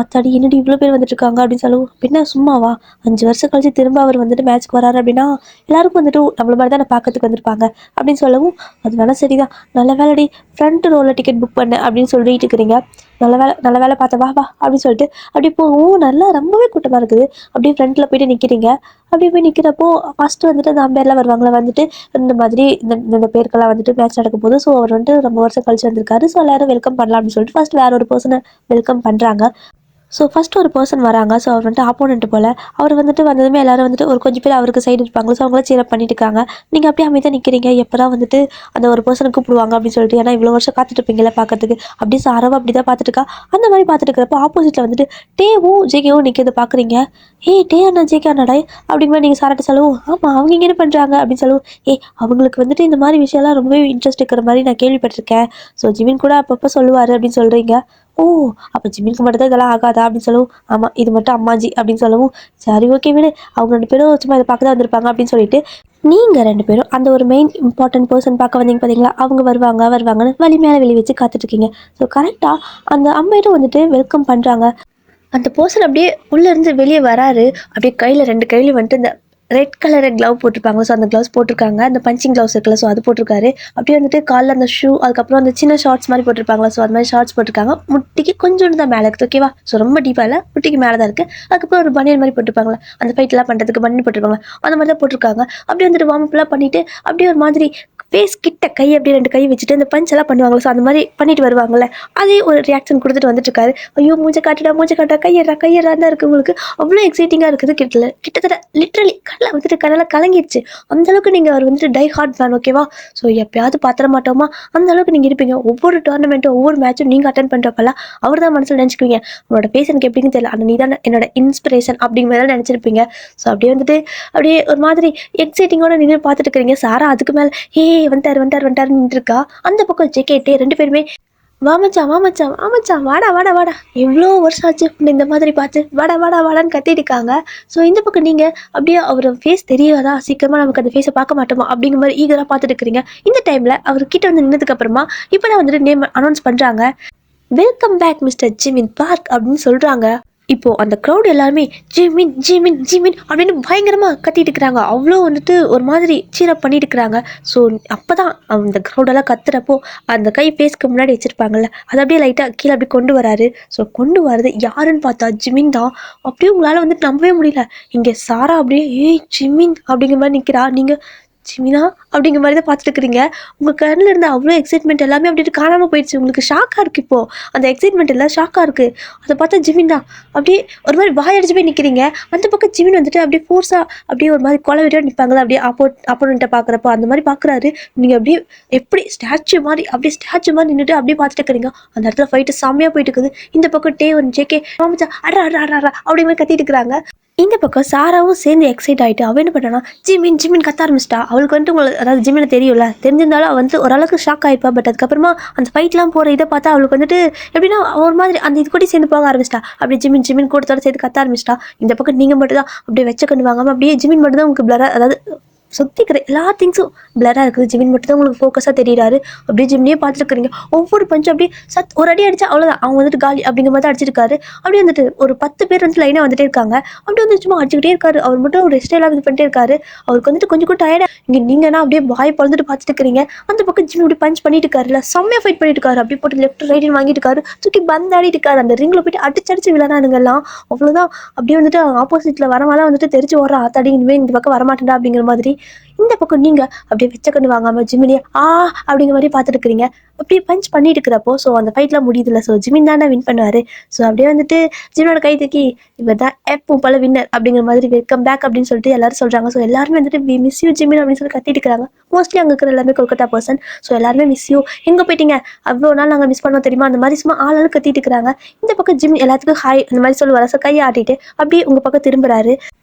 ஆத்தாடி என்னடி இவ்வளோ பேர் வந்துட்டு இருக்காங்க அப்படின்னு சொல்லுவோம். பின்ன சும்மாவா, 5 வருஷம் கழிச்சு திரும்ப அவர் வந்துட்டு மேட்ச்க்கு வராரு அப்படின்னா எல்லாருக்கும் வந்துட்டு நம்மள மாதிரி தான் பார்க்கறதுக்கு வந்திருப்பாங்க அப்படின்னு சொல்லவும், அதனால சரிதான், நல்ல வேலைடி ஃப்ரண்ட் ரோவில் டிக்கெட் புக் பண்ண அப்படின்னு சொல்லிட்டு இருக்கிறீங்க. நல்ல வேலை பார்த்தா வா வா அப்படின்னு சொல்லிட்டு அப்படியே போகவும், நல்லா ரொம்பவே கூட்டமாக இருக்குது. அப்படியே ஃப்ரண்ட்டில் போயிட்டு நிற்கிறீங்க. அப்படியே போய் நிற்கிறப்போ ஃபஸ்ட்டு வந்துட்டு அந்த அம்பையர்லாம் வருவாங்களா, வந்துட்டு இந்த மாதிரி இந்த பேருக்கெல்லாம் வந்துட்டு மேட்ச் நடக்கும் போது, ஸோ அவர் வந்துட்டு ரொம்ப வருஷம் கழிச்சு வந்திருக்காரு, ஸோ எல்லாரும் வெல்கம் பண்ணலாம் அப்படின்னு சொல்லிட்டு ஃபஸ்ட் வேற ஒரு பர்சனை வெல்கம் பண்ணுறாங்க. ஸோ ஃபஸ்ட்டு ஒரு பர்சன் வராங்க. ஸோ அவர் வந்துட்டு ஆப்போனண்ட் போல். அவர் வந்துட்டு வந்ததுமே எல்லாரும் வந்துட்டு ஒரு கொஞ்சம் பேர் அவருக்கு சைடு இருப்பாங்க. ஸோ அவங்கள சீரப் பண்ணிட்டு இருக்காங்க. நீங்கள் அப்படியே அமைதியாக நிற்கிறீங்க. எப்போ வந்துட்டு அந்த ஒரு பர்சனை கூப்பிடுவாங்க அப்படின்னு சொல்லிட்டு, ஏன்னா இவ்வளோ வருஷம் காத்துட்ருப்பீங்களா பார்க்கறதுக்கு. அப்படியே சாரவா அப்படி தான் பார்த்துட்டு இருக்கா. அந்த மாதிரி பார்த்துட்டு இருக்கிறப்போ ஆப்போசிட்டில் வந்துட்டு டேவும் ஜேகேவும் நிற்கிறத பார்க்குறீங்க. டே அண்ணா ஜேகே அண்ணாடா அப்படிங்கிற மாதிரி நீங்கள் சாராட்ட சொல்லவும், ஆமாம் அவங்க இங்கே என்ன பண்ணுறாங்க அப்படின்னு சொல்லவும், அவங்களுக்கு வந்துட்டு இந்த மாதிரி விஷயம்லாம் ரொம்பவே இன்ட்ரெஸ்ட் இருக்கிற மாதிரி நான் கேள்விப்பட்டிருக்கேன். ஸோ ஜிமின் கூட அப்பப்போ சொல்லுவார் அப்படின்னு சொல்கிறீங்க. ஓ, அப்போ ஜிம்மிக்கு மட்டும் தான் இதெல்லாம் ஆகாதா அப்படின்னு சொல்லவும், ஆமாம் இது மட்டும் அம்மாஜி அப்படின்னு சொல்லவும், சரி ஓகே விடு, அவங்க 2 பேரும் சும்மா இதை பார்க்க தான் வந்திருப்பாங்க அப்படின்னு சொல்லிட்டு, நீங்கள் 2 பேரும் அந்த ஒரு மெயின் இம்பார்ட்டன்ட் பர்சன் பார்க்க வந்தீங்க பார்த்தீங்களா, அவங்க வருவாங்கன்னு வழி மேலே வெளியே வச்சு காத்துட்ருக்கீங்க. ஸோ கரெக்டாக அந்த அம்மையிடம் வந்துட்டு வெல்கம் பண்ணுறாங்க. அந்த பர்சன் அப்படியே உள்ளேருந்து வெளியே வராரு. அப்படியே கையில் 2 கையிலையும் வந்துட்டு இந்த ரெட் கலர் க்ளவ் போட்டிருப்பாங்க. ஸோ அந்த க்ளவுஸ் போட்டிருக்காங்க. அந்த பஞ்சிங் க்ளவுஸ் இருக்குல்ல, ஸோ அது போட்டிருக்காரு. அப்படியே வந்துட்டு காலில் அந்த ஷூ, அதுக்கப்புறம் அந்த சின்ன ஷார்ட்ஸ் மாதிரி போட்டிருப்பாங்களா, ஸோ அது மாதிரி ஷார்ட்ஸ் போட்டிருக்காங்க. முட்டிக்கு கொஞ்சோண்டு தான் மேலே இருக்குது, ஓகேவா. ஸோ ரொம்ப டீப்பாக இல்லை, முட்டிக்கு மேலே தான் இருக்குது. அதுக்கப்புறம் ஒரு பனியன் மாதிரி போட்டிருப்பாங்களா, அந்த ஃபைட்லாம் பண்ணுறதுக்கு பனியன் போட்டிருப்பாங்களா, அந்த மாதிரி தான் போட்டிருக்காங்க. அப்படியே வந்துட்டு வார்ம் அப்லாம் பண்ணிவிட்டு அப்படியே ஒரு மாதிரி ஃபேஸ் கிட்ட கை அப்படியே 2 கை வச்சுட்டு அந்த பஞ்ச் எல்லாம் பண்ணுவாங்களா, ஸோ அந்த மாதிரி பண்ணிட்டு வருவாங்கள்ல, அதே ஒரு ரியாக்ஷன் கொடுத்துட்டு வந்துட்டுருக்காரு. ஐயோ மூஞ்ச காட்டுடா கையறா தான் இருக்குது. உங்களுக்கு அவ்வளோ எக்ஸைட்டிங்காக இருக்குது. கிட்டத்தட்ட லிட்ரலி கடலை வந்துட்டு கடலை கலங்கிடுச்சு. அந்தளவுக்கு நீங்கள் அவர் வந்துட்டு டை ஹார்ட் ஃபேன், ஓகேவா. ஸோ எப்பயாவது பார்த்துட மாட்டோமா, அந்த அளவுக்கு நீங்கள் இருப்பீங்க. ஒவ்வொரு டோர்னமெண்ட்டும் ஒவ்வொரு மேட்சும் நீங்கள் அட்டன் பண்ணுறப்பெல்லாம் அவர் தான் மனசில் நினச்சிக்குவீங்க. உங்களோட பேஸ் எனக்கு எப்படின்னு தெரியல, ஆனால் நீ தான் என்னோட இன்ஸ்பிரேஷன் அப்படிங்கிற மாதிரி நினச்சிருப்பீங்க. ஸோ அப்படியே வந்துட்டு அப்படியே ஒரு மாதிரி எக்ஸைட்டிங்கோட நின்று பார்த்துட்டு இருக்கிறீங்க. சாரா அதுக்கு மேலே வந்துட்டாருன்னு நின்றுருக்கா. அந்த பக்கம் ஜெகேட்டே 2 பேருமே வாமச்சான் வாடா எவ்வளோ வருஷம் ஆச்சு இந்த மாதிரி பார்த்து, வாடான்னு கத்திட்டு இருக்காங்க. ஸோ இந்த பக்கம் நீங்கள் அப்படியே அவர் ஃபேஸ் தெரியாதா, சீக்கிரமாக நமக்கு அந்த ஃபேஸை பார்க்க மாட்டோமா அப்படிங்கிற மாதிரி ஈகராக பார்த்துட்டு இருக்கிறீங்க. இந்த டைமில் அவர் கிட்ட வந்து நின்னதுக்கு அப்புறமா இப்போ தான் வந்துட்டு நேம் அனௌன்ஸ் பண்ணுறாங்க. Welcome back mister Jimin Park அப்படின்னு சொல்கிறாங்க. இப்போது அந்த க்ரௌட் எல்லாருமே ஜிமின் அப்படின்னு பயங்கரமாக கத்திட்டு இருக்கிறாங்க. அவ்வளோ வந்துட்டு ஒரு மாதிரி சீரப் பண்ணிட்டு இருக்கிறாங்க. ஸோ அப்போ தான் அந்த க்ரௌடெல்லாம் கத்துறப்போ அந்த கை ஃபேஸ்க்கு முன்னாடி வச்சுருப்பாங்கல்ல, அதை அப்படியே லைட்டாக கீழே அப்படி கொண்டு வராரு. ஸோ கொண்டு வரது யாருன்னு பார்த்தா ஜிமின் தான். அப்படியே உங்களால் வந்துட்டு நம்பவே முடியல. இங்கே சாரா அப்படியே ஜிமின் அப்படிங்கிற மாதிரி நிற்கிறா. நீங்கள் ஜிமினா அப்படிங்கிற மாதிரி தான் பார்த்துட்டு இருக்கிறீங்க. உங்கள் கண்ணில் இருந்த அவ்வளோ எக்ஸைட்மெண்ட் எல்லாமே அப்படியே காணாமல் போயிடுச்சு. உங்களுக்கு ஷாக்காக இருக்குது. இப்போது அந்த எக்ஸைட்மெண்ட் எல்லாம் ஷாக்காக இருக்குது. அதை பார்த்தா ஜிமின் தான் அப்படியே ஒரு மாதிரி வாயடிச்சு போய் நிற்கிறீங்க. அந்த பக்கம் ஜிமின் வந்துட்டு அப்படியே ஃபோர்ஸாக அப்படியே ஒரு மாதிரி கொலை வெட்டியாக நிற்பாங்களா, அப்படியே ஆப்போனண்ட்டை பார்க்குறப்போ அந்த மாதிரி பார்க்குறாரு. நீங்கள் அப்படியே எப்படி ஸ்டாச்சு மாதிரி நின்றுட்டு அப்படியே பார்த்துட்டு இருக்கிறீங்க. அந்த இடத்துல ஃபைட்டு செம்மையாக போயிட்டு இருக்குது. இந்த பக்கம் டே ஒன் ஜேகே மாமச்சா அடா அப்படிங்கிற மாதிரி கத்திட்டு இருக்கிறாங்க. இந்த பக்கம் சாராவும் சேர்ந்து எக்ஸைட் ஆகிட்டு அவள் என்ன பண்ணானா ஜிமின் ஜிமின் கத்த ஆரம்பிச்சிட்டா. அவளுக்கு வந்துட்டு உங்களுக்கு அதாவது ஜிமினை தெரியும்ல, தெரிஞ்சிருந்தாலும் அவள் வந்து ஓரளவுக்கு ஷாக் ஆகிருப்பா. பட் அதுக்கப்புறமா அந்த ஃபைட்லாம் போகிற இதை பார்த்தா அவளுக்கு வந்துட்டு எப்படின்னா ஒரு மாதிரி அந்த இது கூட சேர்ந்து போக ஆரம்பிச்சிட்டா. அப்படியே ஜிமின் ஜிமின் கூட்டத்தோட சேர்த்து கத்த ஆரம்பிச்சிட்டா. இந்த பக்கம் நீங்கள் மட்டும் தான் அப்படியே வச்ச கண்ணு வாங்காமல் அப்படியே ஜிமின் மட்டும் தான் உங்களுக்கு பிளரா, அதாவது சுற்றிக்கிற எல்லா திங்ஸும் பிளராக இருக்குது. ஜிமின் மட்டும் தான் உங்களுக்கு ஃபோக்கஸாக தெரியுறாரு. அப்படியே ஜிம்னியே பார்த்துருக்குறீங்க. ஒவ்வொரு பஞ்சும் அப்படியே ஒரு அடி அடிச்சா அவ்வளோதான், அவங்க வந்துட்டு காலி அப்படிங்கிற மாதிரி அடிச்சிருக்காரு. அப்படியே வந்துட்டு ஒரு 10 பேர் வந்து லைனாக வந்துட்டே இருக்காங்க. அப்படியே வந்து சும்மா அடிச்சுக்கிட்டே இருக்காரு. அவர் மட்டும் ஒரு ரெஸ்ட் எல்லாம் இது பண்ணிட்டே இருக்காரு. அவருக்கு வந்துட்டு கொஞ்சம் கூட டயர்டாக இங்கே நீங்கன்னா அப்படியே வாய் பழந்துட்டு பார்த்துட்டு இருக்கிறீங்க. அந்த பக்கம் ஜிம் அப்படி பஞ்ச் பண்ணிட்டு இருக்காருல்ல, செம்மையாக ஃபைட் பண்ணிட்டு இருக்காரு. அப்படியே போட்டு லெஃப்ட் ரைட் வாங்கிட்டு இருக்காரு. தூக்கி பந்தாடிட்டு இருக்காரு. அந்த ரிங்கில் போயிட்டு அடிச்சடிச்சு விளையாடுங்கலாம். அவ்வளோதான். அப்படியே வந்துட்டு ஆப்போசிட்டில் வரமாலாம் வந்துட்டு தெரிச்சு ஓடுற ஆத்தாடி இனிமேல் இந்த பக்கம் வரமாட்டேன்டா அப்படிங்கிற மாதிரி. இந்த பக்கம் நீங்க அப்படியே வெச்ச கண்ணு வாங்காம ஜிமினியா அப்படிங்கிற மாதிரி பார்த்துட்டு இருக்கிறீங்க. அப்படியே பஞ்ச் பண்ணிட்டு இருக்கிறப்போ ஸோ அந்த ஃபைட்லாம் முடியுதுல்ல. ஸோ ஜிமின் தானே வின் பண்ணுவாரு. ஸோ அப்படியே வந்துட்டு ஜிமினோட கை தூக்கி இவர் தான் எப்பவும் பல வின்னர் அப்படிங்கிற மாதிரி வெல்கம் பேக் அப்படின்னு சொல்லிட்டு எல்லாரும் சொல்றாங்க. ஸோ எல்லாருமே வந்துட்டு வி மிஸ் யூ ஜிமின் அப்படின்னு சொல்லி கத்திட்டு இருக்கிறாங்க. மோஸ்ட்லி அங்கே இருக்கிற எல்லாமே கொல்கத்தா பர்சன். ஸோ எல்லாருமே மிஸ் யூ, எங்கே போயிட்டீங்க, அவ்வளோ நாள் நாங்கள் மிஸ் பண்ணோம் தெரியுமா, அந்த மாதிரி சும்மா ஆளாலும் கத்திட்டு இருக்கிறாங்க. இந்த பக்கம் ஜிமின் எல்லாத்துக்கும் ஹாய் அந்த மாதிரி சொல்லுவார். ஸோ கையை ஆட்டிட்டு அப்படியே உங்கள் பக்கம் திரும்புறாரு.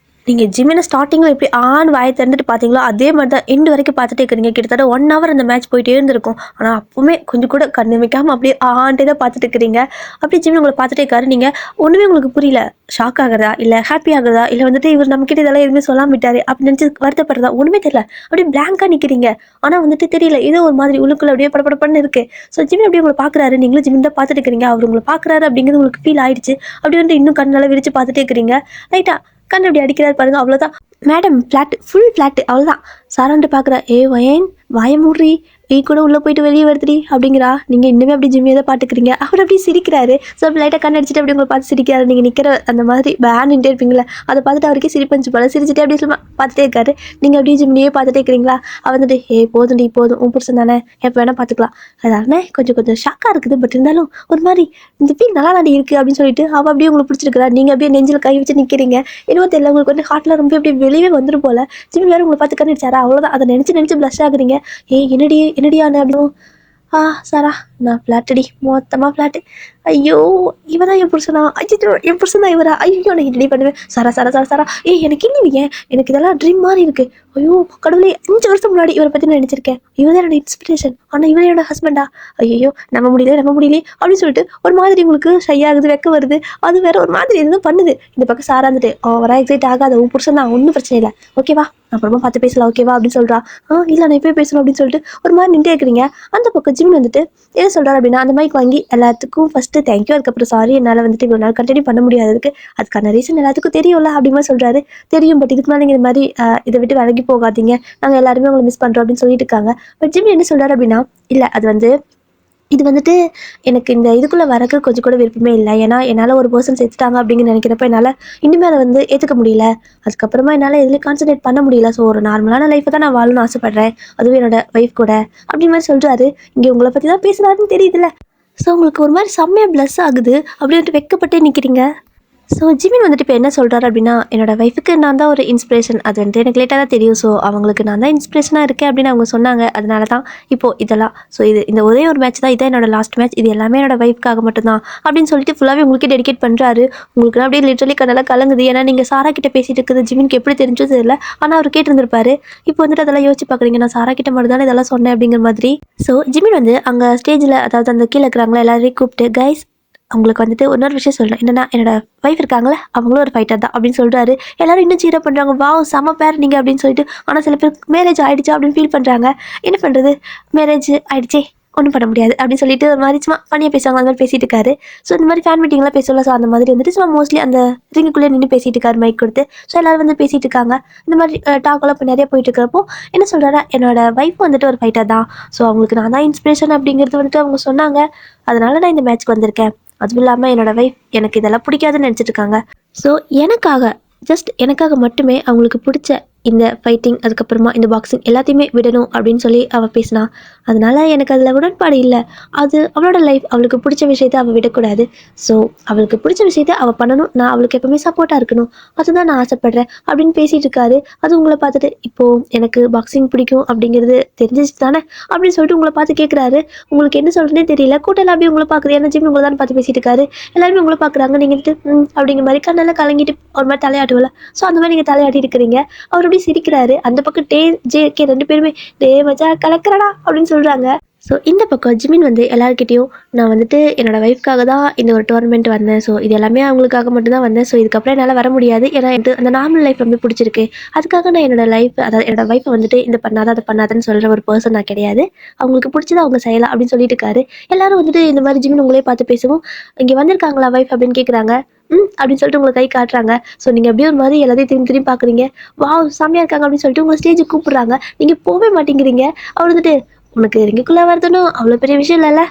நீங்கள் ஜிமினை ஸ்டார்டிங்கில் எப்படி வாயை திறந்துட்டு பார்த்தீங்களோ அதே மாதிரி தான் எண்டு வரைக்கும் பார்த்துட்டே இருக்கிறீங்க. கிட்டத்தட்ட 1 hour அந்த மேட்ச் போயிட்டே இருந்திருக்கும். ஆனால் அப்போவுமே கொஞ்சம் கூட கண்ணு வைக்காமல் அப்படியே ஆண்டே தான் பார்த்துட்டு இருக்கிறீங்க. அப்படியே ஜிமின் உங்களை பார்த்துட்டே இருக்காரு. நீங்கள் ஒன்றுமே உங்களுக்கு புரியல, ஷாக் ஆகுறதா இல்லை ஹாப்பி ஆகுறதா இல்லை வந்துட்டு இவர் நம்மக்கிட்ட இதெல்லாம் எதுவுமே சொல்லாம விட்டாரு அப்படின்னு நினச்சி வருத்தப்படுறதா ஒன்றுமே தெரியல. அப்படியே பிளாங்காக நிற்கிறீங்க. ஆனால் வந்துட்டு தெரியல, ஏதோ ஒரு மாதிரி உள்ளுக்குள்ள அப்படியே படப்படப்படன்னு இருக்குது. ஸோ ஜிமின் அப்படியே உங்களை பார்க்குறாரு. நீங்களும் ஜிமின் தான் பார்த்துட்டு இருக்கிறீங்க. அவர் உங்களை பார்க்குறாரு அப்படிங்கிறது உங்களுக்கு ஃபீல் ஆயிடுச்சு. அப்படி வந்து இன்னும் கண்ணால் விரிச்சு பார்த்துட்டே இருக்கிறீங்க. ரைட்டா கண்ணு அப்படி அடிக்கிறாரு பாருங்க. அவ்வளோதான் மேடம், ஃப்ளாட்டு ஃபுல் ஃப்ளாட்டு அவ்வளோதான். சாரான்ட்டு பார்க்குறா, வயன் வாய மூடுறி, கூட உள்ளே போயிட்டு வெளியே வருதுடி அப்படிங்கிறா. நீங்கள் இன்னுமே அப்படி ஜிம்மியை தான் பார்த்துக்கிறீங்க. அவர் அப்படியே சிரிக்கிறாரு. ஸோ அப்படி லைட்டாக கண் அடிச்சுட்டு அப்படி உங்களை பார்த்து சிரிக்கிறாரு. நீங்கள் நிற்கிற அந்த மாதிரி பேன்ட்டே இருப்பீங்களா, அதை பார்த்துட்டு அவருக்கே சிரிப்பஞ்சு போல சிரிச்சுட்டு அப்படியே சும்மா பார்த்துட்டே இருக்காரு. நீங்கள் அப்படியே ஜிம்மியே பார்த்துட்டே இருக்கிறீங்களா. அவர் வந்துட்டு போதும் போதும் உன் புருஷன் தானே, எப்போ வேணால் பார்த்துக்கலாம். அதானே கொஞ்சம் ஷாக்காக இருக்குது. பட் இருந்தாலும் ஒரு மாதிரி இந்த ஃபீல் நல்லா தாண்டி இருக்குது அப்படின்னு சொல்லிட்டு அவள் அப்படியே உங்களுக்கு பிடிச்சிருக்கிறா. நீங்கள் அப்படியே நெஞ்சில் கை வச்சு நிற்கிறீங்க. இன்னும் தெரியல, உங்களுக்கு வந்து ஹார்ட்டில் ரொம்ப அப்படியே வெளியே வந்துடும் போல. ஜிம்மி வேறு உங்களை பார்த்து கண்ணிடுச்சாரா. அவ்வளோதான், அதை நினச்சி ப்ளஷ் ஆகுறீங்க. என்னடியானு அப்படின்னு. சாரா நான் ஃப்ளாட்டடி, மொத்தமாக ஃப்ளாட்டு. ஐயோ இவ தான் என் புருஷனா, ஐயோ என் புருஷன் தான் இவரா, ஐயோ நான் ரெடி பண்ணுவேன். சாரா எனக்கு இன்னும் ஏன் எனக்கு இதெல்லாம் ட்ரீம் மாதிரி இருக்குது. ஐயோ கடவுளே, 5 வருஷம் முன்னாடி இவரை பற்றி நான் நினச்சிருக்கேன். இவர் தான் என்னோட இன்ஸ்பிரேஷன். ஆனால் இவன் என்னோட ஹஸ்பண்டா. ஐயோ நம்ப முடியல அப்படின்னு சொல்லிட்டு ஒரு மாதிரி உங்களுக்கு ஷை ஆகுது, வெக்க வருது. அது வேற ஒரு மாதிரி எதுவும் பண்ணுது. இந்த பக்கம் சாரா வந்துட்டு வர எக்ஸைட் ஆகாத, உன் புருஷன் தான், ஒன்றும் பிரச்சனை இல்லை, ஓகேவா, அப்புறமா பார்த்து பேசலாம், ஓகேவா அப்படின்னு சொல்கிறா. இல்லை நான் இப்போ பேசணும் அப்படின்னு சொல்லிட்டு ஒரு மாதிரி நின்று இருக்கிறீங்க. அந்த பக்கம் ஜிம் வந்துட்டு என்ன சொல்கிறார் அப்படின்னா, அந்த மைக் வாங்கி எல்லாத்துக்கும் ஃபஸ்ட்டு தேங்க்யூ, அதுக்கப்புறம் சாரி, என்னால் வந்துட்டு இவ்வளோ நாள் கண்டினியூ பண்ண முடியாததுக்கு அதுக்கான ரீசன் எல்லாத்துக்கும் தெரியும்ல அப்படிமா சொல்கிறாரு. தெரியும், பட் இதுக்கு மேலே நீங்கள் இந்த மாதிரி இதை விட்டு விலகி போகாதீங்க, நாங்கள் எல்லாருமே உங்களை மிஸ் பண்ணுறோம் அப்படின்னு சொல்லிட்டு இருக்காங்க. பட் ஜிம் என்ன சொல்கிறார் அப்படின்னா, இல்லை அது இது வந்துட்டு எனக்கு இந்த இதுக்குள்ளே வரக்கு கொஞ்சம் கூட விருப்பமே இல்லை. ஏன்னா என்னால் ஒரு பர்சன் சேர்த்துட்டாங்க அப்படின்னு நினைக்கிறப்ப என்னால் இன்னுமே அதை வந்து ஏற்றுக்க முடியல. அதுக்கப்புறமா என்னால் எதுலேயும் கான்சன்ட்ரேட் பண்ண முடியல. ஸோ ஒரு நார்மலான லைஃப்பை தான் நான் வாழணும்னு ஆசைப்பட்றேன், அதுவும் என்னோட ஒய்ஃப் கூட அப்படி மாதிரி சொல்கிறாரு. இங்கே உங்களை பற்றி தான் பேசுகிறாருன்னு தெரியுதுல்ல. ஸோ உங்களுக்கு ஒரு மாதிரி செம்மையாக ப்ளஸ் ஆகுது. அப்படின்ட்டு வெக்கப்பட்டே நிற்கிறீங்க. ஸோ ஜிமின் வந்துட்டு இப்போ என்ன சொல்கிறாரு அப்படின்னா, என்னோட ஒய்ஃபுக்கு நான் தான் ஒரு இன்ஸ்பிரேஷன். அது வந்துட்டு எனக்கு லேட்டாக தான் தெரியும். ஸோ அவங்களுக்கு நான் தான் இன்ஸ்பிரேஷனாக இருக்கேன் அப்படின்னு அவங்க சொன்னாங்க. அதனால தான் இப்போது இதெல்லாம். ஸோ இந்த ஒரே ஒரு மேட்ச் தான், இதான் என்னோட லாஸ்ட் மேட்ச், இது எல்லாமே என்னோட ஒய்ஃப்காக மட்டும்தான் அப்படின்னு சொல்லிட்டு ஃபுல்லாகவே உங்களுக்கே டெடிகேட் பண்ணுறாரு. உங்களுக்கு அப்படியே லிட்டரலி கண்ணெல்லாம் கலங்குது. ஏன்னா நீங்கள் சாரா கிட்ட பேசிட்டு இருக்குது ஜிமினுக்கு எப்படி தெரிஞ்சது தெரியல. ஆனால் அவர் கேட்டிருந்திருப்பாரு. இப்போ வந்துட்டு அதெல்லாம் யோசிச்சு பார்க்குறீங்க, நான் சாரா கிட்ட மட்டும் தானே இதெல்லாம் சொன்னேன் அப்படிங்கிற மாதிரி. ஸோ ஜிமின் வந்து அங்கே ஸ்டேஜில், அதாவது அந்த கீழே இருக்கிறாங்களா எல்லாரையும் கூப்பிட்டு, கைஸ் அவங்களுக்கு வந்துட்டு இன்னொரு விஷயம் சொல்லணும், என்னன்னா என்னோட ஒய்ஃப் இருக்காங்களே அவங்களும் ஒரு ஃபைட்டர் தான் அப்படின்னு சொல்கிறாரு. எல்லாரும் இன்னும் சீரப் பண்ணுறாங்க, வாவ் செம பேர் நீங்கள் அப்படின்னு சொல்லிட்டு. ஆனால் சில பேர் மேரேஜ் ஆகிடுச்சா அப்படின்னு ஃபீல் பண்ணுறாங்க. என்ன பண்ணுறது, மேரேஜ் ஆகிடுச்சே ஒன்றும் பண்ண முடியாது அப்படின்னு சொல்லிட்டு ஒரு மாதிரி சும்மா பண்ணியாக பேசுவாங்க. அந்த மாதிரி பேசிட்டு இருக்காரு. ஸோ இந்த மாதிரி ஃபேன் மீட்டிங்லாம் பேசல. ஸோ அந்த மாதிரி வந்துட்டு சும்மா மோஸ்ட்லி அந்த ரிங்குக்குள்ளே நின்று பேசிட்டு இருக்காரு மைக் கொடுத்து. ஸோ எல்லாரும் வந்து பேசிட்டு இருக்காங்க. இந்த மாதிரி டாக்கெல்லாம் இப்போ நிறைய போயிட்டு இருக்கிறப்போ என்ன சொல்கிறாரா, என்னோட ஒய்ஃப் வந்துட்டு ஒரு ஃபைட்டர் தான். ஸோ அவங்களுக்கு நான் தான் இன்ஸ்பிரேஷன் அப்படிங்கிறது வந்துட்டு அவங்க சொன்னாங்க. அதனால நான் இந்த மேட்ச்க்கு வந்திருக்கேன். அதுவும் இல்லாமல் என்னோட ஒய்ஃப் எனக்கு இதெல்லாம் பிடிக்காதுன்னு நினச்சிட்டு இருக்காங்க. ஸோ எனக்காக, ஜஸ்ட் எனக்காக மட்டுமே அவங்களுக்கு பிடிச்ச இந்த ஃபைட்டிங் அதுக்கப்புறமா இந்த பாக்ஸிங் எல்லாத்தையுமே விடணும் அப்படின்னு சொல்லி அவள் பேசினா. அதனால எனக்கு அதில் உடன்பாடு இல்லை. அது அவளோட லைஃப், அவளுக்கு பிடிச்ச விஷயத்த அவள் விடக்கூடாது. ஸோ அவளுக்கு பிடிச்ச விஷயத்த அவள் பண்ணணும், நான் அவளுக்கு எப்பவுமே சப்போர்ட்டாக இருக்கணும், அதுதான் நான் ஆசைப்படுறேன் அப்படின்னு பேசிட்டு இருக்காரு. அது உங்களை பார்த்துட்டு இப்போது எனக்கு பாக்ஸிங் பிடிக்கும் அப்படிங்கிறது தெரிஞ்சிச்சு தானே அப்படின்னு சொல்லிட்டு உங்களை பார்த்து கேட்குறாரு. உங்களுக்கு என்ன சொல்கிறேனே தெரியல. கூட்டம் எல்லாம் அப்படியே உங்களை பார்க்குது. ஏன்னா ஜிம் உங்களை தான் பார்த்து பேசிட்டு இருக்காரு. எல்லாருமே உங்களை பார்க்குறாங்க. நீங்கள் வந்துட்டு அப்படிங்கிற மாதிரி கண்ணெல்லாம் கலங்கிட்டு ஒரு மாதிரி தலையாட்டுவல. ஸோ அந்த மாதிரி நீங்கள் தலையாட்டி இருக்கிறீங்க. அவர் அப்படியே சிரிக்கிறாரு. அந்த பக்கம் ஜே கே 2 பேருமே டே மச்சா கலக்கிறடா அப்படின்னு சொல்கிறாங்க. ஸோ இந்த பக்கம் ஜிமின் வந்து எல்லாருக்கிட்டையும் நான் வந்துட்டு என்னோடய ஒய்ஃப்காக தான் இந்த ஒரு டோர்னமெண்ட் வந்தேன். ஸோ இது எல்லாமே அவங்களுக்காக மட்டும்தான் வந்தேன். ஸோ இதுக்கப்புறம் என்னால் வர முடியாது. ஏன்னா எனக்கு அந்த நார்மல் லைஃப் ரொம்ப பிடிச்சிருக்கு. அதுக்காக நான் என்னோடய லைஃப், அதாவது என்னோடய ஒய்ஃபை வந்துட்டு இந்த பண்ணாத அதை பண்ணாதன்னு சொல்கிற ஒரு பர்சன் நான் கிடையாது. அவங்களுக்கு பிடிச்சதை அவங்க செய்யலாம் அப்படின்னு சொல்லிட்டு இருக்காரு. எல்லாரும் வந்துட்டு இந்த மாதிரி ஜிமின் உங்களே பார்த்து பேசவும், இங்கே வந்திருக்காங்களா ஒய்ஃப் அப்படின்னு கேட்குறாங்க. அப்படின்னு சொல்லிட்டு உங்களை கை காட்டுறாங்க. ஸோ நீங்கள் அப்படியே ஒரு மாதிரி எல்லாத்தையும் திரும்பி திரும்பி பார்க்குறீங்க. வாவ் செம்மையாக இருக்காங்க அப்படின்னு சொல்லிட்டு உங்களை ஸ்டேஜுக்கு கூப்பிட்றாங்க. நீங்கள் போகவே மாட்டேங்கிறீங்க. அவர் வந்துட்டு உனக்கு ரிங்குக்குள்ளே வருதுன்னு அவ்வளோ பெரிய விஷயம் இல்லைல்ல,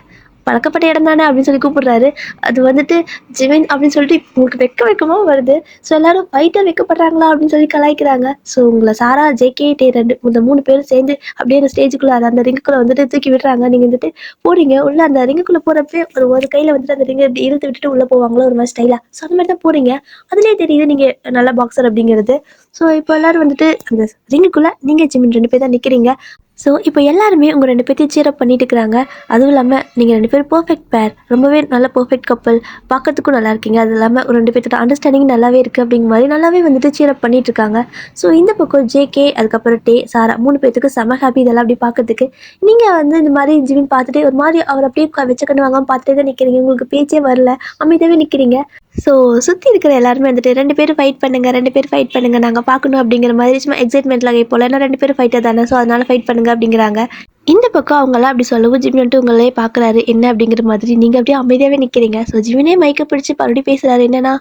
பழக்கப்பட்ட இடம் தானே அப்படின்னு சொல்லி கூப்பிடுறாரு. அது வந்துட்டு ஜிமின் அப்படின்னு சொல்லிட்டு உங்களுக்கு வெக்கமாக வருது. ஸோ எல்லாரும் ஃபைட்டாக வைக்கப்படுறாங்களா அப்படின்னு சொல்லி கலாய்க்கிறாங்க. ஸோ உங்களை சாரா ஜே கே இந்த 3 பேரும் சேர்ந்து அப்படியே அந்த ஸ்டேஜுக்குள்ளே அந்த ரிங்குக்குள்ளே வந்துட்டு தூக்கி விடுறாங்க. நீங்கள் வந்துட்டு போறீங்க உள்ள. அந்த ரிங்குக்குள்ளே போகிறப்பே ஒரு கையில் வந்துட்டு அந்த ரிங்கை இழுத்து விட்டுட்டு உள்ளே போவாங்களோ ஒரு மாதிரி ஸ்டைலாக. ஸோ அந்த மாதிரி தான் போகிறீங்க. அதுலேயே தெரியுது நீங்கள் நல்ல பாக்ஸர் அப்படிங்கிறது. ஸோ இப்போ எல்லாரும் வந்துட்டு அந்த ரிங்குக்குள்ளே நீங்கள் ஜிமின் 2 பேர் தான் நிற்கிறீங்க. ஸோ இப்போ எல்லாருமே உங்கள் 2 பேர்த்தையும் சீரப் பண்ணிட்டு இருக்கிறாங்க. அதுவும் இல்லாமல் நீங்கள் 2 பேரும் பர்ஃபெக்ட் பேர், ரொம்பவே நல்ல பர்ஃபெக்ட் கப்பல், பார்க்கறதுக்கும் நல்லா இருக்கீங்க. அது இல்லாமல் ஒரு 2 பேர்த்தோட அண்டர்ஸ்டாண்டிங் நல்லாவே இருக்குது அப்படிங்கிற மாதிரி நல்லாவே வந்துட்டு சீரப் பண்ணிட்டு இருக்காங்க. ஸோ இந்த பக்கம் ஜே கே அதுக்கப்புறம் சாரா 3 பேர்த்துக்கு செம ஹாப்பி இதெல்லாம் அப்படி பார்க்கறதுக்கு. நீங்கள் வந்து இந்த மாதிரி ஜிமின் பார்த்துட்டு ஒரு மாதிரி அவர் அப்படியே வச்ச கண்ணு வாங்காமல் பார்த்துட்டே தான் நிற்கிறீங்க. உங்களுக்கு பேச்சே வரல, அமைதியாகவே நிற்கிறீங்க. ஸோ சுற்றி இருக்கிற எல்லாருமே வந்துட்டு 2 பேரும் ஃபைட் பண்ணுங்கள், 2 பேரும் ஃபைட் பண்ணுங்கள், நாங்கள் பார்க்கணும் அப்படிங்கிற மாதிரி சும்மா எக்ஸைட்மெண்ட்டில் கேட்போம். ஏன்னா 2 பேரும் ஃபைட்டர் தானே, ஸோ அதனால் ஃபைட் பண்ணுங்கள் அப்படிங்கிறாங்க. இந்த பக்கம் அவங்களாம் அப்படி சொல்லவும் ஜிமின் வந்துட்டு உங்களே பார்க்குறாரு என்ன அப்படிங்கிற மாதிரி. நீங்கள் அப்படியே அமைதியாகவே நிற்கிறீங்க. ஸோ ஜிமினே மைக்கை பிடிச்சி மறுபடியும் பேசுகிறாரு. என்னன்னா,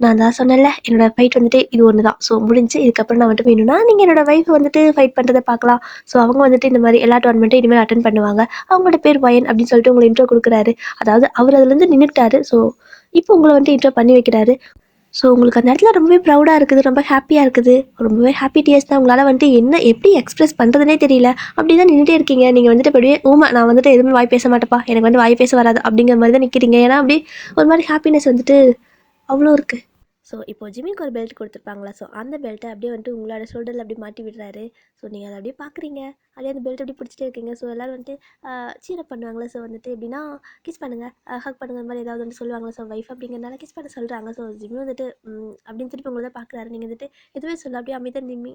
நான் தான் சொன்னேன்ல என்னோட ஃபைட் வந்துட்டு இது ஒன்று தான். ஸோ முடிஞ்சு இதுக்கப்புறம் நான் வந்துட்டு வேணும்னா நீங்கள் என்னோட ஒய்ஃப் வந்துட்டு ஃபைட் பண்ணுறதை பார்க்கலாம். ஸோ அவங்க வந்துட்டு இந்த மாதிரி எல்லா டோர்னமெண்ட்டும் இனிமேல் அட்டன் பண்ணுவாங்க. அவங்களோட பேர் வயன் அப்படின்னு சொல்லிட்டு உங்களை இன்ட்ரோ கொடுக்குறாரு. அதாவது அவர் அதுலேருந்து நின்றுட்டாரு. ஸோ இப்போ உங்களை வந்துட்டு இன்ட்ரோ பண்ணி வைக்கிறாரு. ஸோ உங்களுக்கு அந்த இடத்துல ரொம்பவே ப்ரௌடாக இருக்குது, ரொம்ப ஹாப்பியாக இருக்குது, ரொம்பவே ஹாப்பி டியர்ஸ் தான். உங்களால் வந்துட்டு என்ன எப்படி எக்ஸ்பிரஸ் பண்ணுறதுனே தெரியல. அப்படி தான் நின்றுட்டே இருக்கீங்க. நீங்கள் வந்துட்டு அப்படியே நான் வந்துட்டு எதுவுமே வாய் பேச மாட்டேப்பா, எனக்கு வந்து வாய் பேச வராது அப்படிங்கிற மாதிரி தான் நிற்கிறீங்க. ஏன்னா அப்படி ஒரு மாதிரி ஹாப்பினஸ் வந்துட்டு அவ்வளோ இருக்குது. ஸோ இப்போ ஜிமிக்கு ஒரு பெல்ட் கொடுத்துருப்பாங்களா, ஸோ அந்த பெல்ட்டை அப்படியே வந்துட்டு உங்களோட ஷோல்டரில் அப்படியே மாட்டி விடுறாரு. ஸோ நீங்கள் அதை அப்படியே பார்க்குறீங்க. அப்படியே அந்த பெல்ட் அப்படியே பிடிச்சிட்டே இருக்கீங்க. ஸோ எல்லோரும் வந்துட்டு சீரப் பண்ணுவாங்களா, ஸோ வந்துட்டு எப்படின்னா கிஸ் பண்ணுங்கள், ஹக் பண்ணுங்கிற மாதிரி ஏதாவது வந்து சொல்லுவாங்களா. ஸோ ஒய்ஃப் அப்படிங்கிறனால கிஸ் பண்ண சொல்கிறாங்க. ஸோ ஜிம்மி வந்துட்டு அப்படின்னு திருப்பி உங்களை தான் பார்க்குறாரு. நீங்கள் வந்துட்டு எதுவுமே சொல்ல அப்படியே அமைதியாக நிம்மி.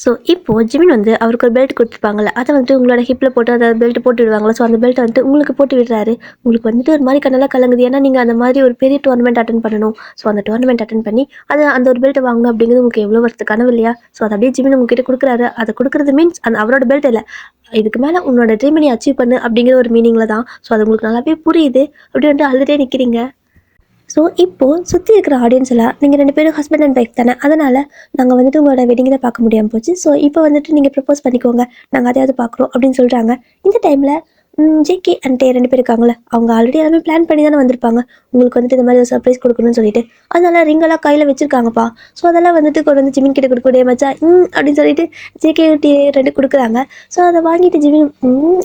ஸோ இப்போது ஜிமின் வந்து அவருக்கு ஒரு பெல்ட் கொடுத்துருப்பாங்கள்ல, அதை வந்துட்டு உங்களோட ஹிப்பில் போட்டு அந்த பெல்ட் போட்டு விடுவாங்களா. ஸோ அந்த பெல்ட் வந்துட்டு உங்களுக்கு போட்டு விடுறாரு. உங்களுக்கு வந்துட்டு ஒரு மாதிரி கண்ணெல்லாம் கலங்குது. ஏன்னா நீங்கள் அந்த மாதிரி ஒரு பெரிய டோர்னமெண்ட் அட்டன் பண்ணணும். ஸோ அந்த டோர்னமெண்ட் அட்டன் பண்ணி அந்த ஒரு பெல்ட்டை வாங்கணும் அப்படிங்கிறது உங்களுக்கு எவ்வளோ வருது கனவு இல்லையா. ஸோ அதை அப்படியே ஜிமின் உங்ககிட்ட கொடுக்குறாரு. அதை கொடுக்குறது மீன்ஸ் அவரோட பெல்ட் இல்லை, இதுக்கு மேலே உன்னோட ட்ரீமை நீ அச்சீவ் பண்ணு அப்படிங்கிற ஒரு மீனிங்கில் தான். ஸோ அது உங்களுக்கு நல்லாவே புரியுது. அப்படி வந்துட்டு அழுதுகிட்டே நிற்கிறீங்க. ஸோ இப்போது சுற்றி இருக்கிற ஆடியன்ஸ் எல்லாம் நீங்கள் 2 பேரும் ஹஸ்பண்ட் அண்ட் ஒய்ஃப் தானே, அதனால் நாங்கள் வந்துட்டு உங்களோட வெட்டிங்கை தான் பார்க்க முடியாமல் போச்சு. ஸோ இப்போ வந்துட்டு நீங்கள் ப்ரப்போஸ் பண்ணிக்கோங்க, நாங்கள் அதையாவது பார்க்குறோம் அப்படின்னு சொல்கிறாங்க. இந்த டைமில் ஜே கே அண்ட் 2 பேர் இருக்காங்களே, அவங்க ஆல்ரெடி எல்லாமே பிளான் பண்ணி தானே வந்திருப்பாங்க. உங்களுக்கு வந்துட்டு இந்த மாதிரி ஒரு சர்ப்ரைஸ் கொடுக்கணும்னு சொல்லிட்டு. அதனால் ரிங்கெல்லாம் கையில் வச்சுருக்காங்கப்பா. ஸோ அதெல்லாம் வந்துட்டு கொண்டு வந்து ஜிமின் கிட்ட கொடுக்க மச்சா அப்படின்னு சொல்லிட்டு ஜே கே 2 கொடுக்குறாங்க. ஸோ அதை வாங்கிட்டு ஜிமின்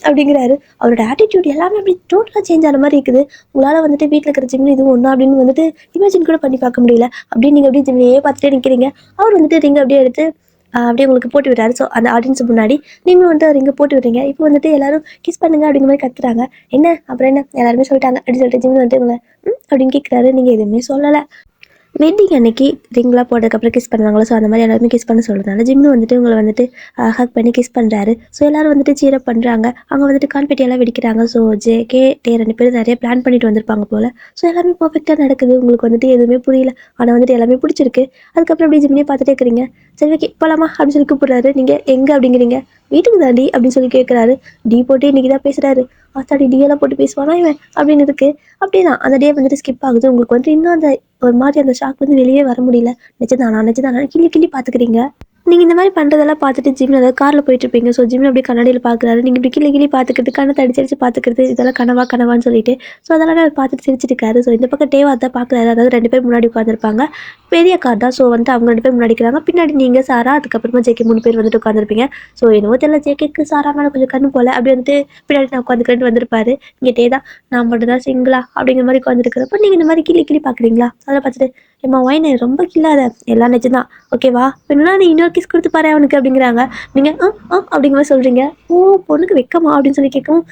அப்படிங்கிறாரு. அவரோட ஆட்டிடியூட் எல்லாமே அப்படி டோட்டலாக சேஞ்ச் ஆன மாதிரி இருக்குது. உங்களால் வந்துட்டு வீட்டில் இருக்கிற ஜிமின் இதுவும் ஒன்றா அப்படின்னு வந்துட்டு இமேஜின் கூட பண்ணி பார்க்க முடியல. அப்படின்னு நீங்கள் அப்படியே ஜிமினையே பார்த்துட்டே நிற்கிறீங்க. அவர் வந்துட்டு ரிங்கை அப்படியே எடுத்து அப்படியே உங்களுக்கு போட்டு விடுறாரு. ஸோ அந்த ஆடியன்ஸுக்கு முன்னாடி நீங்களும் வந்துட்டு ரிங்கை போட்டு விடுறீங்க. இப்போ வந்துட்டு எல்லாரும் கிஸ் பண்ணுங்க அப்படிங்கிற மாதிரி கத்துறாங்க. என்ன அப்புறம் என்ன எல்லாருமே சொல்லிட்டாங்க அப்படின்னு சொல்லிட்டு ஜிம்மி வந்துட்டு உங்களை அப்படின்னு கேட்குறாரு. நீங்கள் எதுவுமே சொல்லலை. வெட்டிங் அன்னைக்கு ரிங்லாம் போட்டதுக்கப்புறம் கிஸ் பண்ணுவாங்களோ, ஸோ அந்த மாதிரி எல்லாருமே கிஸ் பண்ண சொல்கிறதுனால ஜிம்மி வந்துட்டு உங்களை வந்துட்டு ஹக் பண்ணி கிஸ் பண்ணுறாரு. ஸோ எல்லோரும் வந்துட்டு சீரப் பண்ணுறாங்க. அங்கே வந்துட்டு கான்பெட்டியெல்லாம் வெடிக்கிறாங்க. ஸோ ஜே கே 2 பேரும் நிறைய பிளான் பண்ணிட்டு வந்திருப்பாங்க போல். ஸோ எல்லாமே பர்ஃபெக்டாக நடக்குது. உங்களுக்கு வந்துட்டு எதுவுமே புரியல, ஆனால் வந்துட்டு எல்லாமே பிடிச்சிருக்கு. அதுக்கப்புறம் அப்படியே ஜிம்மியே பார்த்துட்டே இருக்கிறீங்க. சரி ஓகே போகலாமா அப்படின்னு சொல்லி கூப்பிட்றாரு. நீங்கள் எங்கே அப்படிங்கிறீங்க. வீட்டுக்கு தாண்டி அப்படின்னு சொல்லி கேட்குறாரு. டீ போட்டு இன்றைக்கி தான் பேசுகிறாரு. ஆத்தாடி டீயெல்லாம் போட்டு பேசுவானா இவன் அப்படின்னு இருக்குது. அப்படி தான் அந்த டே வந்துட்டு ஸ்கிப் ஆகுது. உங்களுக்கு வந்துட்டு இன்னும் அந்த ஒரு மாதிரி அந்த ஷாக் வந்து வெளியே வர முடியல. நிஜதானா கிள்ளி கிள்ளி பார்த்துக்கிறீங்க. நீங்கள் இந்த மாதிரி பண்ணுறதெல்லாம் பார்த்துட்டு ஜிம்மில் அதாவது காரில் போயிட்டுருப்பீங்க. ஸோ ஜிம்மில் அப்படியே கண்ணாடியில் பார்க்குறாரு. நீங்கள் இப்படி கிளி கிளி பார்த்துக்கிட்டு கண்ணை அடிச்சு பார்த்துக்கிறது இதெல்லாம் கனவா கனவான்னு சொல்லிட்டு ஸோ அதெல்லாம் அவர் பார்த்துட்டு சிரிச்சிட்டு இருக்காரு. ஸோ இந்த பக்கம் டேவா தான் பார்க்குறாரு. அதாவது 2 பேர் முன்னாடி உட்காந்துருப்பாங்க. பெரிய கார் தான். ஸோ வந்து அவங்க 2 பேர் முன்னாடி இருக்கிறாங்க. பின்னாடி நீங்கள் சாரா அதுக்கப்புறமா ஜேகே 3 பேர் வந்துட்டு உட்காந்துருப்பீங்க. ஸோ என்னவோ தெரியல ஜேகேக்கு சாரா மேலே கொஞ்சம் கண்ணு போல் அப்படி வந்துட்டு பின்னாடி நான் உட்காந்துக்கிட்டு வந்திருப்பாரு. இங்கே டே தான் நான் மட்டும் தான் சிங்கிளா அப்படிங்கிற மாதிரி உட்காந்துருக்கிறப்ப நீங்கள் இந்த மாதிரி கிளி கிளி பார்க்குறீங்களா? அதை பார்த்துட்டு ஏம்மா ஒயினு ரொம்ப கில்லாத எல்லாம் நிஜம்தான் ஓகேவா வேணும்னா நீ இன்னொரு கிஸ் கொடுத்து பாரு அவனுக்கு அப்படிங்கிறாங்க. நீங்கள் அப்படிங்கிற மாதிரி சொல்கிறீங்க. ஓ பொண்ணுக்கு வைக்கமா அப்படின்னு சொல்லி கேட்கவும்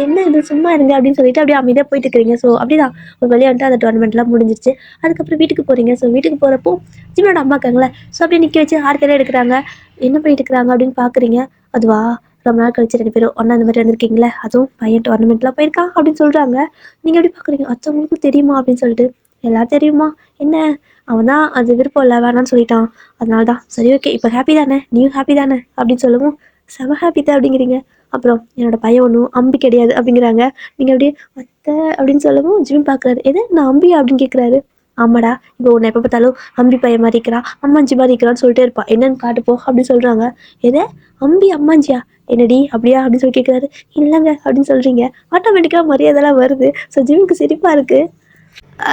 என்ன இது சும்மா இருங்க அப்படின்னு சொல்லிட்டு அப்படியே அமைதியாக போயிட்டு இருக்கிறீங்க. ஸோ அப்படிதான் ஒரு வழியாக வந்துட்டு அந்த டோர்னமெண்ட்லாம் முடிஞ்சிருச்சு. அதுக்கப்புறம் வீட்டுக்கு போகிறீங்க. ஸோ வீட்டுக்கு போகிறப்போ ஜிம்மோட அம்மா இருக்காங்களே ஸோ அப்படியே நிற்க வச்சு ஆர்க்கையெல்லாம் எடுக்கிறாங்க. என்ன பண்ணிட்டு இருக்கிறாங்க அப்படின்னு பார்க்குறீங்க. அதுவா ரொம்ப நாள் கழிச்சு 2 பேரும் ஒன்றா இந்த மாதிரி வந்திருக்கீங்களே அதுவும் பையன் டோர்னமெண்ட்லாம் போயிருக்கான் அப்படின்னு சொல்கிறாங்க. நீங்கள் எப்படி பார்க்குறீங்க அத்தவங்களுக்கும் தெரியுமா அப்படின்னு சொல்லிட்டு எல்லாம் தெரியுமா என்ன அவன் தான் அது விருப்பம் இல்லை வேணான்னு சொல்லிட்டான் அதனால தான் சரி ஓகே இப்போ ஹாப்பி தானே நீயும் ஹாப்பி தானே அப்படின்னு சொல்லவும் செம ஹாப்பி தான் அப்படிங்கிறீங்க. அப்புறம் என்னோட பையன் ஒன்றும் அம்பி கிடையாது அப்படிங்கிறாங்க. நீங்கள் அப்படியே அத்தை அப்படின்னு சொல்லவும் ஜிம் பார்க்குறாரு. எது நான் அம்பியா அப்படின்னு கேட்குறாரு. ஆமாடா இப்போ உன்னை எப்போ பார்த்தாலும் அம்பி பையன் மாதிரி இருக்கிறான் அம்மாஞ்சி மாதிரி இருக்கிறான்னு சொல்லிட்டே இருப்பான் என்னன்னு காட்டுப்போ அப்படின்னு சொல்கிறாங்க. எது அம்பி அம்மாஞ்சியா என்னடி அப்படியா அப்படின்னு சொல்லி கேட்குறாரு. இல்லைங்க அப்படின்னு சொல்கிறீங்க. ஆட்டோமேட்டிக்காக மரியாதைலாம் வருது. ஸோ ஜிம்முக்கு சிரிப்பாக இருக்குது.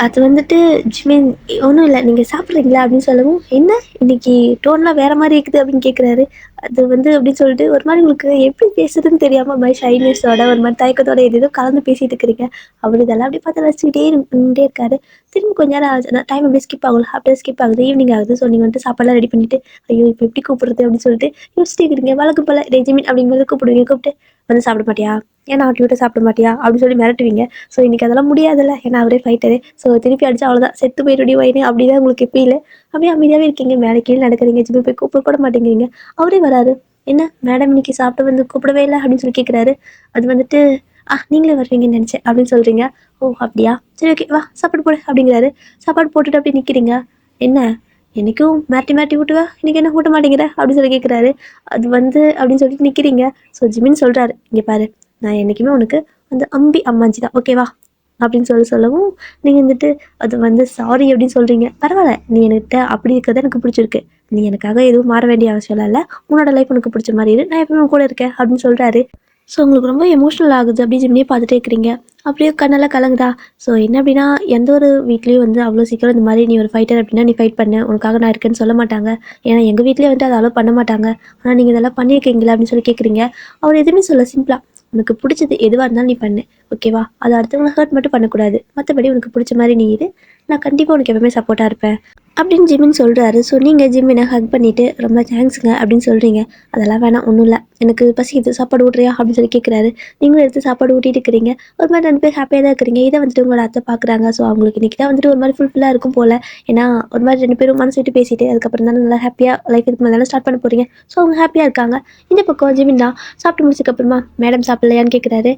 அது வந்துட்டு ஜிமின் ஒன்றும் இல்லை நீங்கள் சாப்பிட்றீங்களா அப்படின்னு சொல்லவும் என்ன இன்னைக்கு டோன்லாம் வேறு மாதிரி இருக்குது அப்படின்னு கேட்குறாரு. அது வந்து அப்படின்னு சொல்லிட்டு ஒரு மாதிரி உங்களுக்கு எப்படி பேசுறதுன்னு தெரியாமல் மாதிரி ஷைனஸோட ஒரு மாதிரி தயக்கத்தோட எதோ கலந்து பேசிகிட்டு இருக்கிறீங்க. அவர் இதெல்லாம் அப்படி பார்த்து ரசிச்சுட்டே நின்றுட்டே இருக்காரு. திரும்பி கொஞ்ச நேரம் ஆச்சு டைம் அப்படியே ஸ்கிப் ஆகல அப்படியே ஸ்கிப் ஆகுது ஈவினிங் ஆகுது. ஸோ நீங்கள் வந்துட்டு சாப்பாடுலாம் ரெடி பண்ணிவிட்டு ஐயோ இப்போ எப்படி கூப்பிடுறது அப்படின்னு சொல்லிட்டு யோசிச்சுட்டு இருக்கிறீங்க. வழக்கு போல் ரெஜிமின் அப்படிங்கிறது கூப்பிடுவீங்க. கூப்பிட்டு வந்து சாப்பிட மாட்டியா ஏன்னா அவட்டி விட்டு சாப்பிட மாட்டியா அப்படின்னு சொல்லி மிரட்டுவீங்க. ஸோ இன்றைக்கி அதெல்லாம் முடியாதுல்ல ஏன்னா அவரே ஃபைட்டரு. ஸோ திருப்பி அடிச்சா அவ்வளோதான் செத்து போயிடுடி வைனு அப்படி தான் உங்களுக்கு இப்போ இல்லை. அப்படியே அமைதியாகவே இருக்கீங்க. மேலே கீழே நடக்கிறீங்க. ஜிம்மி போய் கூப்பிட கூட மாட்டேங்கிறீங்க. அவரே வராரு. என்ன மேடம் இன்னைக்கு சாப்பிட்டு வந்து கூப்பிடவே இல்லை அப்படின்னு சொல்லி கேட்குறாரு. அது வந்துட்டு நீங்களே வருவீங்கன்னு நினச்சேன் அப்படின்னு சொல்கிறீங்க. ஓ அப்படியா சரி ஓகே வா சாப்பாடு போடு அப்படிங்கிறாரு. சாப்பாடு போட்டுட்டு அப்படியே நிற்கிறீங்க. என்ன என்றைக்கும் மாட்டி மாட்டி ஊட்டுவா இன்றைக்கி என்ன ஊட்ட மாட்டேங்கிற அப்படின்னு சொல்லி கேட்குறாரு. அது வந்து அப்படின்னு சொல்லிட்டு நிற்கிறீங்க. ஸோ ஜிமின்னு சொல்கிறாரு இங்கே பாரு நான் என்றைக்குமே உனக்கு அந்த அம்பி அம்மாஞ்சி தான் ஓகேவா அப்படின்னு சொல்லவும் நீங்கள் வந்துட்டு அது வந்து சாரி அப்படின்னு சொல்கிறீங்க. பரவாயில்ல நீ என்கிட்ட அப்படி இருக்கிறது எனக்கு பிடிச்சிருக்கு. நீ எனக்காக எதுவும் மாற வேண்டிய அவசியம் இல்லை. உன்னோட லைஃப் உனக்கு பிடிச்ச மாதிரி இரு நான் எப்பவுமே கூட இருக்கேன் அப்படின்னு சொல்கிறாரு. ஸோ உங்களுக்கு ரொம்ப எமோஷ்னல் ஆகுது. அப்படி ஜிம்னியே பார்த்துட்டே இருக்கிறீங்க. அப்படியே கண்ணெல்லாம் கலங்குதா. ஸோ என்ன அப்படின்னா எந்த ஒரு வீட்லேயும் வந்து அவ்வளோ சீக்கிரம் இந்த மாதிரி நீ ஒரு ஃபைட்டர் அப்படின்னா நீ ஃபைட் பண்ணு உனக்காக நான் இருக்கேன்னு சொல்ல மாட்டாங்க. ஏன்னா எங்கள் வீட்லேயே வந்துட்டு அதை அலோவ் பண்ண மாட்டாங்க. ஆனால் நீங்கள் இதெல்லாம் பண்ணியிருக்கீங்களா அப்படின்னு சொல்லி கேட்குறீங்க. அவர் எதுவுமே சொல்ல சிம்பிளாக உனக்கு பிடிச்சது எதுவாக இருந்தாலும் நீ பண்ணு ஓகேவா அது அடுத்தவங்களை ஹர்ட் மட்டும் பண்ணக்கூடாது. மற்றபடி உனக்கு பிடிச்ச மாதிரி நீ இரு நான் கண்டிப்பாக உனக்கு எப்பவுமே சப்போர்ட்டாக இருப்பேன் அப்படின்னு ஜிம்மின் சொல்கிறாரு. ஸோ நீங்கள் ஜிம்மினை ஹக் பண்ணிவிட்டு ரொம்ப தேங்க்ஸுங்க அப்படின்னு சொல்கிறீங்க. அதெல்லாம் வேணாம் ஒன்றும் இல்லை எனக்கு பசிக்குது சாப்பாடு ஊட்டுறியா அப்படின்னு சொல்லி கேட்குறாரு. நீங்களும் எடுத்து சாப்பாடு ஊட்டிட்டு இருக்கிறீங்க. ஒரு மாதிரி 2 பேர் ஹாப்பியாக தான் இருக்கிறீங்க. இதை வந்துட்டு உங்களோட அத்தை பார்க்குறாங்க. ஸோ அவங்களுக்கு இன்றைக்கி தான் வந்துட்டு ஒரு மாதிரி ஃபுல்ஃபில்லாக இருக்கும் போல். ஏன்னா ஒரு மாதிரி 2 பேரும் மனசு விட்டு பேசிட்டு அதுக்கப்புறம் தான் நல்லா ஹாப்பியாக லைஃப் இதுக்கு மேலே ஸ்டார்ட் பண்ண போகிறீங்க. ஸோ அவங்க ஹாப்பியாக இருக்காங்க. இந்த பக்கம் ஜிமின் தான் சாப்பிட்டு முடிச்சதுக்கப்புறமா மேடம் சாப்பிட்லையான்னு கேட்குறாரு.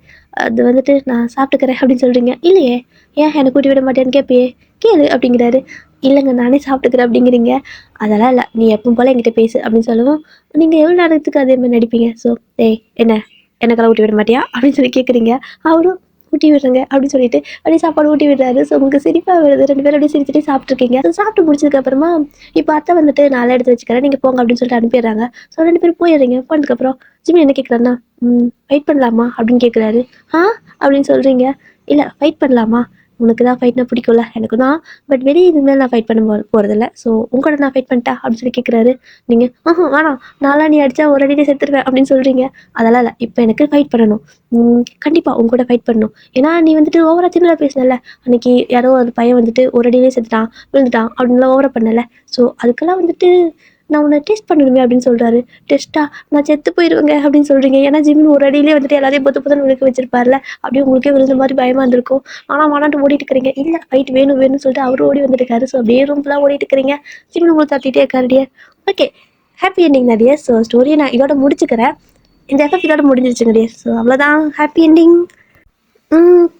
அது வந்துட்டு நான் சாப்பிட்டுக்கிறேன் அப்படின்னு சொல்கிறீங்க. இல்லையே ஏன் எனக்கு கூட்டி விட மாட்டேன்னு கேட்பியே கேளு அப்படிங்கிறாரு. இல்லைங்க நானே சாப்பிட்டுக்கிறேன் அப்படிங்கிறீங்க. அதெல்லாம் இல்லை நீ எப்பவும் போல் என்கிட்ட பேசு அப்படின்னு சொல்லவும் நீங்கள் எவ்வளோ நேரத்துக்கு அதே மாதிரி நடிப்பீங்க. ஸோ என்ன எனக்கெல்லாம் ஊட்டி விட மாட்டியா அப்படின்னு சொல்லி கேட்குறீங்க. அவரும் ஊட்டி விடுறேங்க அப்படின்னு சொல்லிட்டு அப்படியே சாப்பாடு ஊட்டி விடுறாரு. ஸோ உங்களுக்கு சிரிப்பாக வருது. 2 பேரும் அப்படியே சிரிச்சுட்டு சாப்பிட்ருக்கீங்க. ஸோ சாப்பிட்டு முடிச்சதுக்கப்புறமா இப்போ அத்தை வந்துட்டு நாளை எடுத்து வச்சுக்கிறேன் நீங்கள் போங்க அப்படின்னு சொல்லிட்டு அனுப்பிடுறாங்க. ஸோ 2 பேரும் போயிடுறீங்க. போனதுக்கப்புறம் ஜிம்மி என்ன கேட்குறாருன்னா ஃபைட் பண்ணலாமா அப்படின்னு கேட்குறாரு. அப்படின்னு சொல்கிறீங்க. இல்லை ஃபைட் பண்ணலாமா உனக்கு தான் ஃபைட்னா பிடிக்கும்ல எனக்கு தான். பட் வெளியே இதுமாதிரி நான் ஃபைட் பண்ண போகிறதில்ல. ஸோ உங்களோட நான் ஃபைட் பண்ணிட்டா அப்படின்னு சொல்லி கேட்குறாரு. நீங்கள் வேணாம் நான்லாம் நீ அடித்தா ஒரு அடியிலே செத்துருவேன் அப்படின்னு சொல்கிறீங்க. அதெல்லாம் இல்லை இப்போ எனக்கு ஃபைட் பண்ணணும். கண்டிப்பாக உங்க கூட ஃபைட் பண்ணணும். ஏன்னா நீ வந்துட்டு ஓவராக திமிரா பேசினல அன்றைக்கி யாரோ ஒரு பையன் வந்துட்டு ஒரு அடியிலே செத்துட்டான் விழுந்துட்டான் அப்படின்லாம் ஓவராக பண்ணலை. ஸோ அதுக்கெல்லாம் வந்துட்டு நான் உன்னை டெஸ்ட் பண்ணணுமே அப்படின்னு சொல்கிறாரு. டெஸ்ட்டா நான் செத்து போயிடுவேங்க அப்படின்னு சொல்கிறீங்க. ஏன்னா ஜிம்மின் ஒரு அடியிலே வந்துட்டு எல்லாரையும் பொத்து விழுக்க வச்சிருப்பார்ல அப்படியே உங்களுக்கே விழுந்த மாதிரி பயமாக இருந்திருக்கும். ஆனால் வானாட்டு ஓடிட்டு இருக்கிறீங்க. இல்லை ஃபைட் வேணும்னு சொல்லிட்டு அவரும் ஓடி வந்துட்டுருக்காரு. ஸோ அப்படியே ரூம் ஃபுல்லாக ஓடிட்டு இருக்கிறீங்க. ஜிம்மின் உங்களுக்கு தட்டிகிட்டே இருக்காரு டியர். ஓகே ஹாப்பி எண்டிங் தான் டியர். ஸோ ஸ்டோரியை நான் இதோட முடிச்சுக்கிறேன். இந்த எஃபெக்ட் இதோட முடிஞ்சிருச்சுங்க டியர். ஸோ அவ்வளோதான் ஹாப்பி எண்டிங்.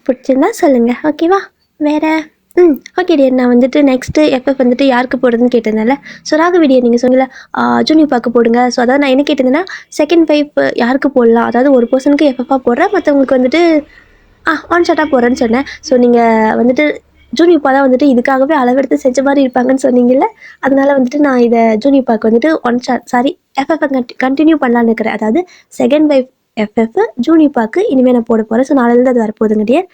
பிடிச்சிருந்தா சொல்லுங்கள் ஓகேவா. வேறு ஓகே டியர். நான் வந்துட்டு நெக்ஸ்ட்டு எஃப்எஃப் வந்துட்டு யாருக்கு போடுறதுன்னு கேட்டிருந்தேன்ல. ஸோ வீடியோ நீங்கள் சொன்னீங்களா ஜூனியர் பார்க்க போடுங்க. ஸோ அதாவது நான் என்ன கேட்டிருந்தேன்னா செகண்ட் வைஃப் யாருக்கு போடலாம் அதாவது ஒரு பர்சனுக்கு எஃப்எஃபாக போடுறேன் மற்றவங்களுக்கு வந்துட்டு ஒன் ஷாட்டாக போடுறேன்னு சொன்னேன். ஸோ நீங்கள் வந்துட்டு ஜூனிப்பா தான் வந்துட்டு இதுக்காகவே அளவெடுத்து செஞ்ச மாதிரி இருப்பாங்கன்னு சொன்னீங்கல்ல, அதனால வந்துட்டு நான் இதை ஜூனிப்பாக்கு வந்துட்டு one shot sorry FF continue பண்ணலான்னு இருக்கிறேன். அதாவது செகண்ட் வைஃப் எஃப்எஃப் ஜூனிப்பாக்கு இனிமேல் நான் போட போகிறேன். ஸோ நாளையிலேருந்து அது வரப்போகுதுங்க டியர்.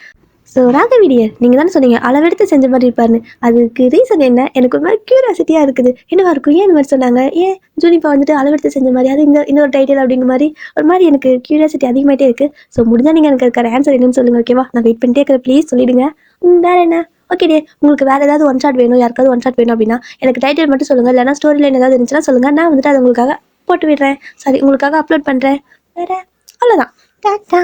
ஸோ ராகவி டியர், நீங்கள் தானே சொன்னீங்க அளவெடுத்து செஞ்ச மாதிரி இருப்பாருன்னு. அதுக்கு ரீசன் என்ன? எனக்கு ஒரு மாதிரி க்யூரியாசிட்டியாக இருக்குது. என்னவா இருக்கும்? ஏன் இந்த மாதிரி சொன்னாங்க? ஏன் ஜூனிப்பா வந்துட்டு அளவெடுத்து செஞ்ச மாதிரி, அது இந்த ஒரு டைட்டில் அப்படிங்கிற மாதிரி ஒரு மாதிரி எனக்கு க்யூரியாசிட்டி அதிகமாகிட்டே இருக்குது. ஸோ முடிஞ்சால் நீங்கள் எனக்கு இருக்கிற ஆன்சர் என்னன்னு சொல்லுங்கள், ஓகேவா? நான் வெயிட் பண்ணிட்டே இருக்கிறேன், ப்ளீஸ் சொல்லிவிடுங்க. வேறு என்ன? ஓகே டே, உங்களுக்கு வேறு ஏதாவது ஒன் ஷாட் வேணும், யாருக்காவது ஒன் ஷாட் வேணும் அப்படின்னா எனக்கு டைட்டில் மட்டும் சொல்லுங்கள், இல்லைனா ஸ்டோரி லைன் ஏதாவது இருந்துச்சுன்னா சொல்லுங்கள், நான் வந்துட்டு அதை உங்களுக்காக போட்டு விடுறேன். சரி, உங்களுக்காக அப்லோட் பண்ணுறேன். வேறு அவ்வளோதான். டாட்டா.